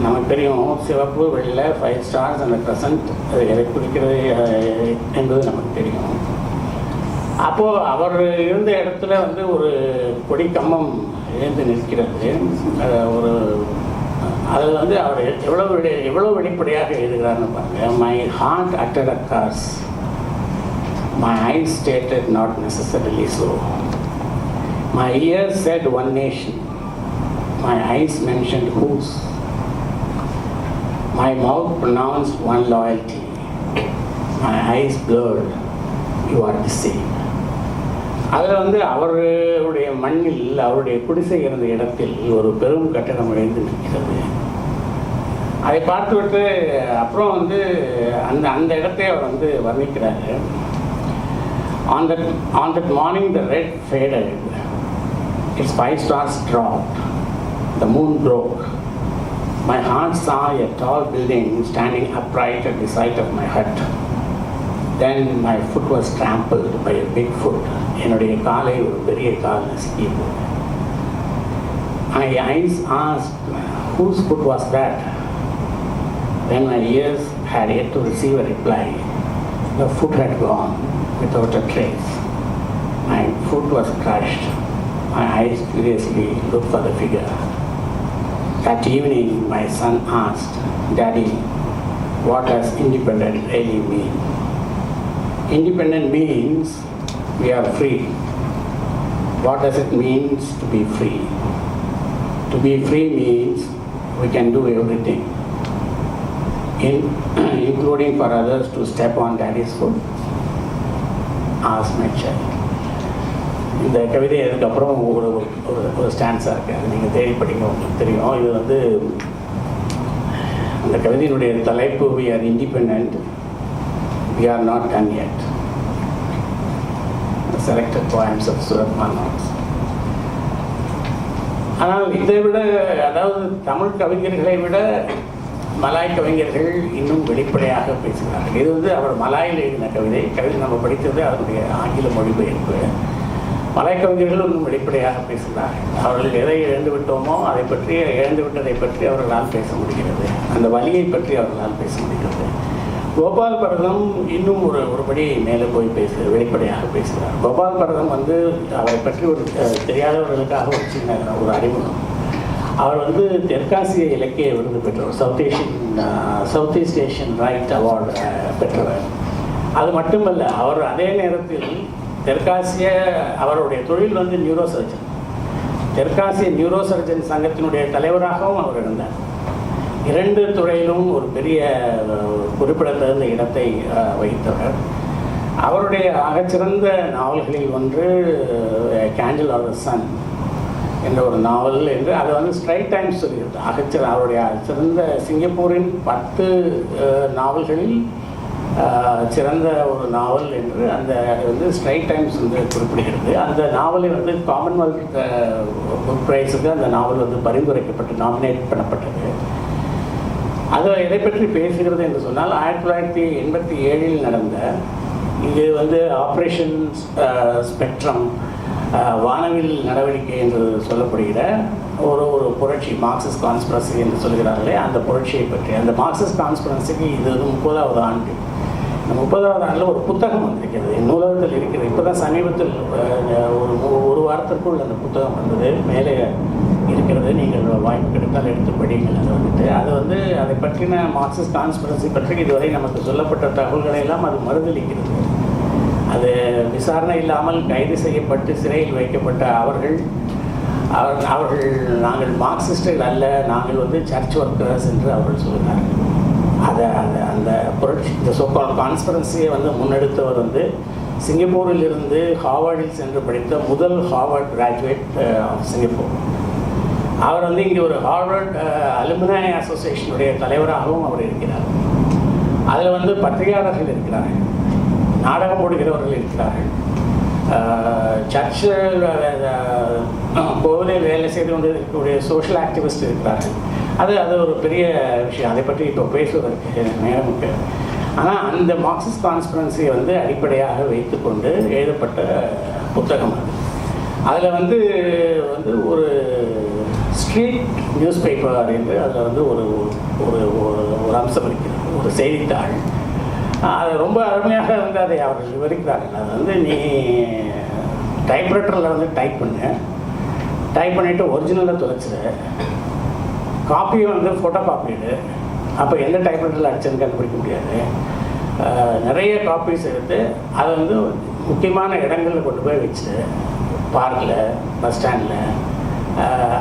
நமக்கு தெரியும் சிவப்பு வெள்ளை 5 stars and a crescent அது எதை குறிக்கிறது என்பது நமக்கு தெரியும். அப்போது அவர் இருந்த இடத்துல வந்து ஒரு கொடி கம்பம் எழுந்து நிற்கிறது. ஒரு அதில் வந்து அவர் எவ்வளோ வெளிப்படையாக எழுதுகிறாருன்னு பாருங்கள். My heart uttered a curse, my eyes stated not necessarily so, my ears said one nation, my eyes mentioned whose, my mouth pronounced one loyalty, my eyes blurred, you are the same. அதில் வந்து அவருடைய மண்ணில் அவருடைய குடிசை இருந்த இடத்தில் ஒரு பெரும் கட்டணம் இணைந்து நிற்கிறது. அதை பார்த்துவிட்டு அப்புறம் வந்து அந்த இடத்தை அவர் வந்து வர்ணிக்கிறாரு. On that morning the red faded, its 5 stars dropped, the moon broke. My heart saw a tall building standing upright at the side of my hut. Then my foot was trampled by a big foot. என்னுடைய காலை ஒரு பெரிய கால் நசுக்கியது. My eyes asked, whose foot was that? Then my ears had yet to receive a reply. The foot had gone without a trace. My foot was crushed. My eyes curiously looked for the figure. That evening, my son asked, Daddy, what does independent really mean? Independent means we are free. What does it mean to be free? To be free means we can do everything, including for others to step on daddy's foot. Ask my child. இந்த கவிதை அதுக்கப்புறம் ஒரு ஸ்டான்ஸாக இருக்குது. அது நீங்கள் தேடி படிங்க, உங்களுக்கு தெரியும். இது வந்து அந்த கவிதையினுடைய தலைப்பு we are independent, we are not done yet. The selected poems of Surat Manohar. ஆனால் இதை விட, அதாவது தமிழ் கவிஞர்களை விட மலாய் கவிஞர்கள் இன்னும் வெளிப்படையாக பேசுகிறார்கள். இது வந்து அவர் மலாயில் எழுதின கவிதை நம்ம படித்தது அதனுடைய ஆங்கில மொழிபெயர்ப்பு. மலாய் கவிஞர்கள் இன்னும் வெளிப்படையாக பேசுகிறார்கள். அவர்கள் எதை இழந்து விட்டோமோ அதை பற்றி, இழந்து விட்டதை பற்றி அவர்களால் பேச முடிகிறது. அந்த வலியை பற்றி அவர்களால் பேச முடிகிறது. கோபால் பரதம் இன்னும் ஒருபடி மேலே போய் வெளிப்படையாக பேசுகிறார். கோபால் பரதம் வந்து அவரை பற்றி ஒரு தெரியாதவர்களுக்காக ஒரு சின்ன ஒரு அறிமுகம். அவர் வந்து தெற்காசிய இலக்கிய விருது பெற்றவர், south east Asian write award பெற்றவர். அது மட்டுமல்ல, அவர் அதே நேரத்தில் அவருடைய தொழில் வந்து நியூரோ சர்ஜன். தெற்காசிய நியூரோ சர்ஜன் சங்கத்தினுடைய தலைவராகவும் அவர் இருந்தார். 2 துறையிலும் ஒரு பெரிய குறிப்பிடத்தகுந்த இடத்தை வகித்தவர். அவருடைய ஆகச்சிறந்த நாவல்களில் ஒன்று கேண்டில் ஆஃப் த சன் என்ற ஒரு நாவல் என்று அதை வந்து ஸ்ட்ரைட் டைம்ஸ் சொல்கிறது. அவருடைய சிறந்த சிங்கப்பூரின் 10 நாவல்களில் சிறந்த ஒரு நாவல் என்று அந்த வந்து ஸ்ட்ரைட் டைம்ஸ் வந்து குறிப்பிடுகிறது. அந்த நாவலை வந்து காமன்வெல்த் புக் ப்ரைஸுக்கு அந்த நாவல் வந்து பரிந்துரைக்கப்பட்டு நாமினேட் பண்ணப்பட்டது. அது எதை பற்றி பேசுகிறது என்று சொன்னால், 1987 நடந்த இது வந்து ஆப்ரேஷன் ஸ்பெக்ட்ரம் வானவில் நடவடிக்கை என்று சொல்லப்படுகிற ஒரு புரட்சி, மார்க்சிஸ்ட் கான்ஸ்பிரசி என்று சொல்கிறார்களே, அந்த புரட்சியை பற்றி. அந்த மார்க்சிஸ்ட் கான்ஸ்பிரசிக்கு இது 30வது ஆண்டு. இந்த 30வது ஆண்டில் ஒரு புத்தகம் வந்திருக்கிறது, நூலகத்தில் இருக்கிறது. இப்போ தான் சமீபத்தில் ஒரு வாரத்திற்குள் அந்த புத்தகம் வந்தது, மேலே இருக்கிறது. நீங்கள் வாய்ப்பு கிடைத்தால் எடுத்து படியுங்கள். அது வந்து அதை பற்றின மார்க்சிஸ்ட் கான்ஸ்பிரசி பற்றி இதுவரை நமக்கு சொல்லப்பட்ட தகவல்களை எல்லாம் அது மறுதளிக்கிறது. அது விசாரணை இல்லாமல் கைது செய்யப்பட்டு சிறையில் வைக்கப்பட்ட அவர்கள் நாங்கள் மார்க்சிஸ்டர்கள் அல்ல, நாங்கள் வந்து சர்ச் ஒர்க்கர்ஸ் என்று அவர்கள் சொல்கிறார்கள். அந்த புரட்சி, இந்த சோகால் கான்ஸ்பிரன்சியை வந்து முன்னெடுத்தவர் வந்து சிங்கப்பூரில் இருந்து ஹார்வர்டில் சென்று படித்த முதல் ஹார்வர்ட் கிராஜுவேட் ஆஃப் சிங்கப்பூர். அவர் வந்து இங்கே ஒரு ஹார்வர்ட் அலுமினாய் அசோசியேஷனுடைய தலைவராகவும் அவர் இருக்கிறார். அதில் வந்து பத்திரிகையாளர்கள் இருக்கிறார்கள், நாடகம் போடுகிறவர்கள் இருக்கிறார்கள், சர்ச்சில் கோவிலில் வேலை செய்து கொண்டு இருக்கக்கூடிய சோஷியல் ஆக்டிவிஸ்ட் இருக்கிறார்கள். அது ஒரு பெரிய விஷயம், அதை பற்றி இப்போ பேசுவதற்கு நேரம் இருக்கு. ஆனால் அந்த மார்க்சிஸ்ட் கான்ஸ்பிரன்சியை வந்து அடிப்படையாக வைத்துக்கொண்டு எழுதப்பட்ட புத்தகம் அது. அதில் வந்து ஒரு ஸ்ட்ரீட் நியூஸ் பேப்பர் என்று அதில் வந்து ஒரு அம்சம் இருக்கிறது, ஒரு செய்தித்தாள். அதை ரொம்ப அருமையாக வந்து அதை அவர்கள் விவரிக்கிறார்கள். அது வந்து நீ டைப்ரைட்டரில் வந்து டைப் பண்ணிவிட்டு ஒரிஜினலை தொலைச்சிடு, காப்பியை வந்து ஃபோட்டோ காப்பிடு, அப்போ எந்த டைப்ரைட்டரில் அடிச்சதுன்னு கண்டுபிடிக்க முடியாது. நிறைய காப்பீஸ் எடுத்து அதை வந்து முக்கியமான இடங்களில் கொண்டு போய் வச்சுட்டு, பார்க்கில், பஸ் ஸ்டாண்டில்,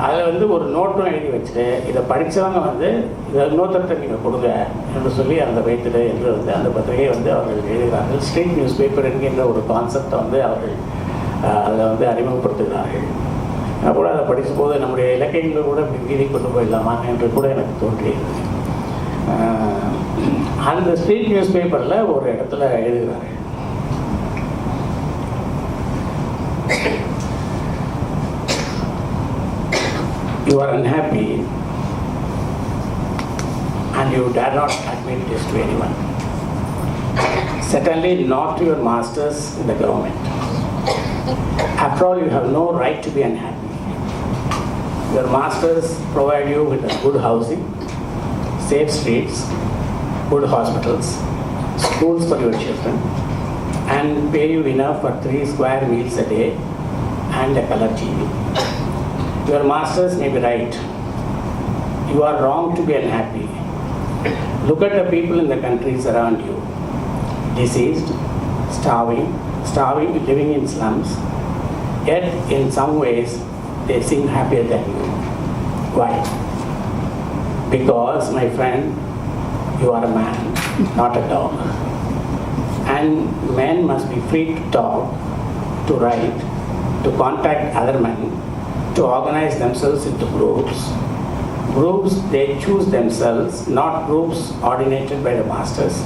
அதில் வந்து ஒரு நோட்டும் எழுதி வச்சுட்டு, இதை படித்தவங்க வந்து இதை இன்னொருத்தர்கிட்ட நீங்கள் கொடுங்க என்று சொல்லி அந்த வைத்துடு என்று வந்து அந்த பத்திரிகையை வந்து அவர்கள் எழுதுகிறார்கள். ஸ்ட்ரீட் நியூஸ் பேப்பர் என்கின்ற ஒரு கான்செப்டை வந்து அவர்கள் அதில் வந்து அறிமுகப்படுத்துகிறார்கள். கூட அதை படிக்கும்போது நம்முடைய இலக்கியங்களை கூட வீதி கொண்டு போயிடலாமா என்று கூட எனக்கு தோன்றியது. அந்த ஸ்ட்ரீட் நியூஸ் பேப்பரில் ஒரு இடத்துல எழுதுகிறார்கள், you are unhappy and you dare not admit this to anyone. Certainly not to your masters in the government. After all, you have no right to be unhappy. Your masters provide you with a good housing, safe streets, good hospitals, schools for your children, and pay you enough for 3 square meals a day and a color TV. Your masters may be right. You are wrong to be unhappy. Look at the people in the countries around you. Diseased, starving, living in slums. Yet, in some ways, they seem happier than you. Why? Because, my friend, you are a man, not a dog. And men must be free to talk, to write, to contact other men, to organize themselves into groups. Groups they choose themselves, not groups ordinated by the masters.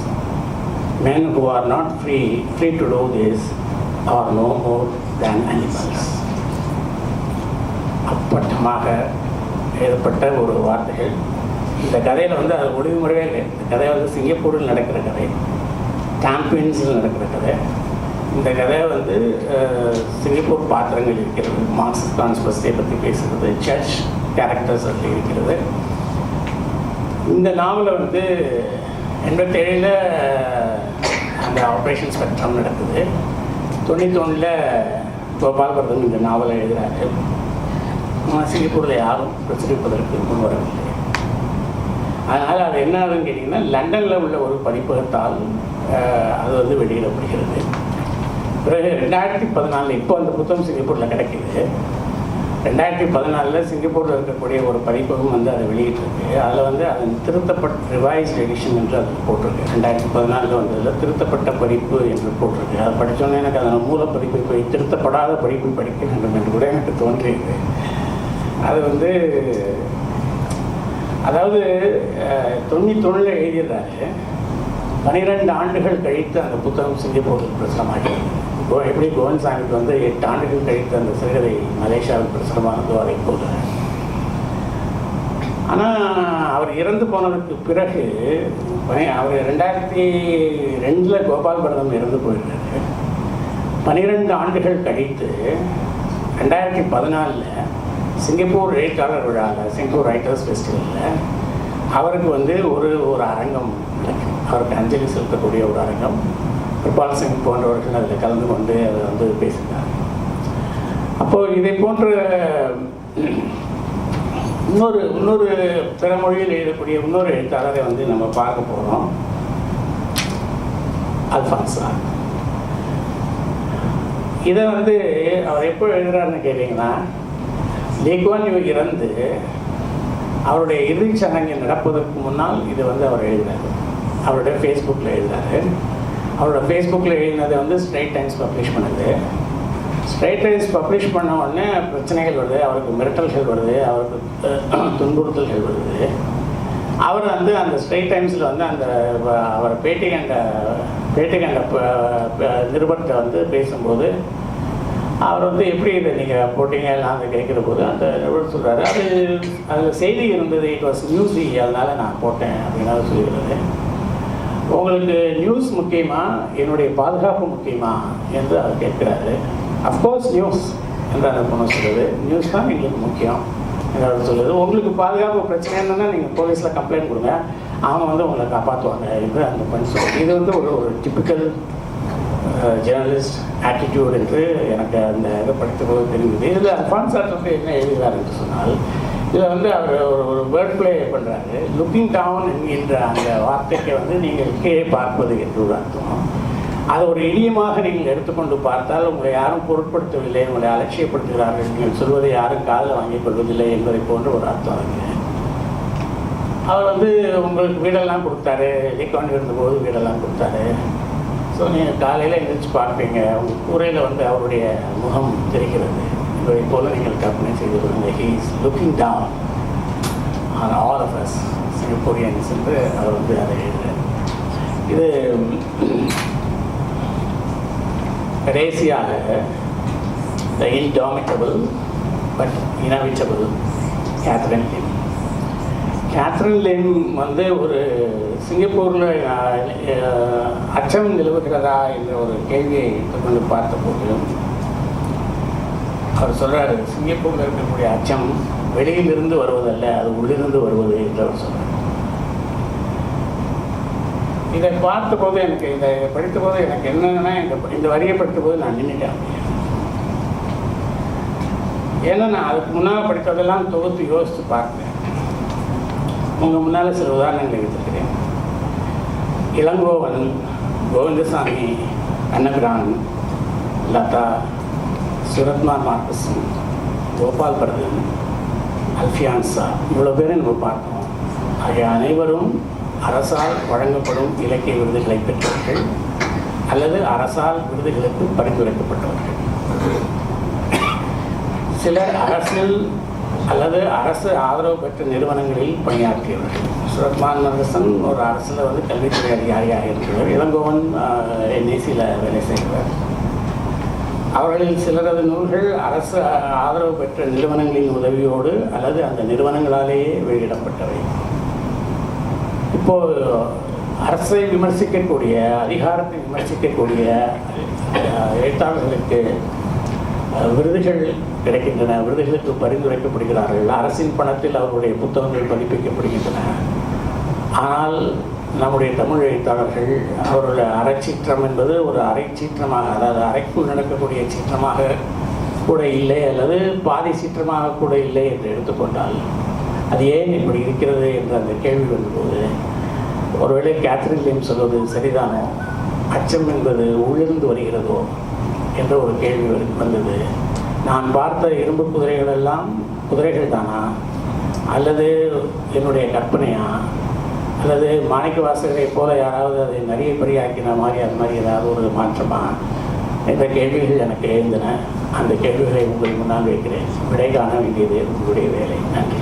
Men who are not free to do this are no more than animals. அப்பட்டமாக எழுதப்பட்ட ஒரு வார்த்தைகள். இந்த கதையில் வந்து அது ஒளிமுறையே இல்லை. இந்த கதை வந்து சிங்கப்பூரில் நடக்கிற கதை, சாம்பியன்ஸில் நடக்கிற கதை. இந்த கதை வந்து சிங்கப்பூர் பாத்திரங்கள் இருக்கிறது, மார்க்சிஸ்ட் கான்ஸ்பரசியை பற்றி பேசுகிறது, சர்ச் கேரக்டர்ஸ் அப்படி இருக்கிறது. இந்த நாவலில் வந்து 87 அந்த ஆப்ரேஷன் ஸ்பெக்ட்ரம் நடக்குது. 91 கோபால் பரதன் இந்த நாவலை எழுதுகிறாரு. சிங்கப்பூரில் யாரும் பிரசுரிப்பதற்கு முன் வரவில்லை. அதனால் அது என்ன ஆகுதுன்னு கேட்டிங்கன்னா, லண்டனில் உள்ள ஒரு பதிப்பகத்தால் அது வந்து வெளியிடப்படுகிறது. பிறகு 2014 இப்போ அந்த புத்தகம் சிங்கப்பூரில் கிடைக்கிது. 2014 சிங்கப்பூரில் இருக்கக்கூடிய ஒரு பதிப்பகம் வந்து அதை வெளியிட்டிருக்கு. அதில் வந்து அதன் திருத்தப்பட்ட ரிவைஸ்ட் எடிஷன் என்று அது போட்டிருக்கு. 2014 வந்ததில் திருத்தப்பட்ட பதிப்பு என்று போட்டிருக்கு. அதை படித்தோன்னே எனக்கு அதன் மூலப்பதிப்பை போய் திருத்தப்படாத பதிப்பை படிக்க வேண்டும் என்று கூட எனக்கு தோன்றியது. அது வந்து அதாவது 91 எழுதிடுறாரு. 12 ஆண்டுகள் கழித்து அந்த புத்தகம் சிங்கப்பூரில் பிரசுரமாகிறது. எப்படி கோவன்சாமிக்கு வந்து 8 ஆண்டுகள் கழித்து அந்த சிறுகதை மலேசியாவில் பிரசுரமானதோ அதை போல. ஆனால் அவர் இறந்து போனதுக்கு பிறகு அவர் 2002 கோபால் பரதம் இறந்து போயிருக்காரு. 12 ஆண்டுகள் கழித்து 2014 சிங்கப்பூர் எழுத்தாளர் விழாவில், சிங்கப்பூர் ரைட்டர்ஸ் ஃபெஸ்டிவலில் அவருக்கு வந்து ஒரு அரங்கம் நடக்கும். அவருக்கு அஞ்சலி செலுத்தக்கூடிய ஒரு அரங்கம். கிருபால் சிங் போன்றவர்கள் அதில் கலந்து கொண்டு அதை வந்து பேசினார். அப்போது இதை போன்ற இன்னொரு பிற மொழியில் எழுதக்கூடிய இன்னொரு எழுத்தாளரை வந்து நம்ம பார்க்க போகிறோம், அல்ஃபான்சா. இதை வந்து அவர் எப்போ எழுதுகிறாருன்னு கேட்டிங்கன்னா, லீ குவான் யூ இறந்து அவருடைய இறுதிச் சடங்கு நடப்பதற்கு முன்னால் இது வந்து அவர் எழுதினார். அவருடைய ஃபேஸ்புக்கில் எழுதினார். அவரோட ஃபேஸ்புக்கில் எழுதினதை வந்து ஸ்ட்ரைட் டைம்ஸ் பப்ளிஷ் பண்ணுது. ஸ்ட்ரைட் டைம்ஸ் பப்ளிஷ் பண்ண உடனே பிரச்சனைகள் வருது, அவருக்கு மிரட்டல்கள் வருது, அவருக்கு துன்புறுத்தல்கள் வருது. அவர் வந்து அந்த ஸ்ட்ரைட் டைம்ஸில் வந்து அந்த அவர் பேட்டி கண்ட நிருபர்கிட்ட வந்து பேசும்போது அவர் வந்து எப்படி இதை நீங்கள் போட்டீங்க எல்லாம் அதை கேட்குற போது அந்த நிருபர் சொல்கிறாரு, அதில் செய்தி இருந்தது, இட் வாஸ் நியூஸி, அதனால் நான் போட்டேன் அப்படின்னா சொல்லிடுறது. உங்களுக்கு நியூஸ் முக்கியமா, என்னுடைய பாதுகாப்பு முக்கியமா என்று அவர் கேட்குறாரு. அஃப்கோர்ஸ் நியூஸ் என்று அந்த பொண்ணு சொல்லுது, நியூஸ் தான் எங்களுக்கு முக்கியம் என்று அவர் சொல்லுது. உங்களுக்கு பாதுகாப்பு பிரச்சனை என்னென்னா நீங்கள் போலீஸில் கம்ப்ளைண்ட் கொடுங்க, அவங்க வந்து உங்களை காப்பாற்றுவாங்க என்று அந்த பொண்ணு சொல்லுது. இது வந்து ஒரு டிப்பிக்கல் ஜேர்னலிஸ்ட் ஆட்டிடியூட் என்று எனக்கு அந்த இதை படித்தபோது தெரிஞ்சது. இதில் அல்ஃபான்சா என்ன எழுதுகிறார் என்று சொன்னால், இதில் வந்து அவர் ஒரு வேர்ட் பிளே பண்ணுறாரு. லுக்கிங் டவுன் என்கின்ற அந்த வார்த்தைக்கு வந்து நீங்கள் கீழே பார்ப்பது என்று ஒரு அர்த்தம். அதை ஒரு இடியமாக நீங்கள் எடுத்துக்கொண்டு பார்த்தால் உங்களை யாரும் பொருட்படுத்தவில்லை, உங்களை அலட்சியப்படுத்துகிறார்கள், நீங்கள் சொல்வதை யாரும் காதில் வாங்கிக் கொள்வதில்லை என்பதை போன்ற ஒரு அர்த்தம் இருக்குது. அவர் வந்து உங்களுக்கு வீடெல்லாம் கொடுத்தாரு, லீ குவான் இருந்தபோது வீடெல்லாம் கொடுத்தாரு, ஸோ நீங்கள் காலையில் எழுந்திரிச்சு பார்ப்பீங்க, உங்கள் கூரையில் வந்து அவருடைய முகம் தெரிகிறது. இதை போல நீங்கள் கற்பனை செய்து கொள்ளுங்கள். He is looking down on all of us Singaporeans என்று அவர் வந்து அதை எழுதுகிறார். இது கடைசியாக the indomitable but inevitable Catherine Lim. Catherine Lim வந்து ஒரு சிங்கப்பூரில் அச்சம் நிலவுகிறதா என்ற ஒரு கேள்வியை கொண்டு பார்த்தபோது அவர் சொல்கிறார், சிங்கப்பூரில் இருக்கக்கூடிய அச்சம் வெளியிலிருந்து வருவதல்ல, அது உள்ளிருந்து வருவது என்று அவர் சொல்கிறார். இதை பார்த்தபோது எனக்கு இதை படித்தபோது எனக்கு என்னன்னா, இந்த வரியை படித்தபோது நான் நின்றுட்டேன். ஏன்னா நான் அதுக்கு முன்னால் படித்ததெல்லாம் தொகுத்து யோசித்து பார்த்தேன். உங்கள் முன்னால் சில உதாரணங்களை எடுத்துக்கிறேன். இளங்கோவன், கோவிந்தசாமி, கண்ணபிரான், லதா, சுரத்குமார் மார்க்கசன், கோபால் பரதன், அல்ஃபியான்சா, இவ்வளோ பேரை நம்ம பார்த்தோம். ஆகிய அனைவரும் அரசால் வழங்கப்படும் இலக்கிய விருதுகளை பெற்றவர்கள் அல்லது அரசால் விருதுகளுக்கு பரிந்துரைக்கப்பட்டவர்கள். சிலர் அரசியல் அல்லது அரசு ஆதரவு பெற்ற நிறுவனங்களில் பணியாற்றியவர்கள். சுரத்குமார் மார்க்கசன் ஒரு அரசில் வந்து கல்வித்துறை அதிகாரியாக இருக்கிறவர். இளங்கோவன் என்ஐசியில் வேலை செய்கிறவர். அவர்களில் சிலரது நூல்கள் அரசு ஆதரவு பெற்ற நிறுவனங்களின் உதவியோடு அல்லது அந்த நிறுவனங்களாலேயே வெளியிடப்பட்டவை. இப்போது அரசை விமர்சிக்கக்கூடிய, அதிகாரத்தை விமர்சிக்கக்கூடிய எழுத்தாளர்களுக்கு விருதுகள் கிடைக்கின்றன, விருதுகளுக்கு பரிந்துரைக்கப்படுகிறார்கள், அரசின் பணத்தில் அவருடைய புத்தகங்கள் பதிப்பிக்கப்படுகின்றன. ஆனால் நம்முடைய தமிழ் எழுத்தாளர்கள் அவருடைய அரைச்சீற்றம் என்பது ஒரு அரைச்சீற்றமாக, அதாவது அறைக்குள் நடக்கக்கூடிய சீற்றமாக கூட இல்லை அல்லது பாதி சீற்றமாக கூட இல்லை என்று எடுத்துக்கொண்டால் அது ஏன் இப்படி இருக்கிறது என்ற அந்த கேள்வி வந்தபோது ஒருவேளை கேத்ரின் லிம் சொல்வது சரிதானோ, அச்சம் என்பது உள்ளிருந்து வருகிறதோ என்ற ஒரு கேள்வி வந்தது. நான் பார்த்த இரும்பு குதிரைகள் எல்லாம் குதிரைகள் தானா, அல்லது என்னுடைய கற்பனையா, அல்லது மாணிக்க வாசகரை போல யாராவது அதை நிறைய பெரியாக்கின மாதிரி அது மாதிரி ஏதாவது ஒரு மாற்றமா என்ற கேள்விகள் எனக்கு எழுந்தன. அந்த கேள்விகளை உங்கள் முன்னால் வைக்கிறேன். விடை காண வேண்டியது உங்களுடைய வேலை. நன்றி.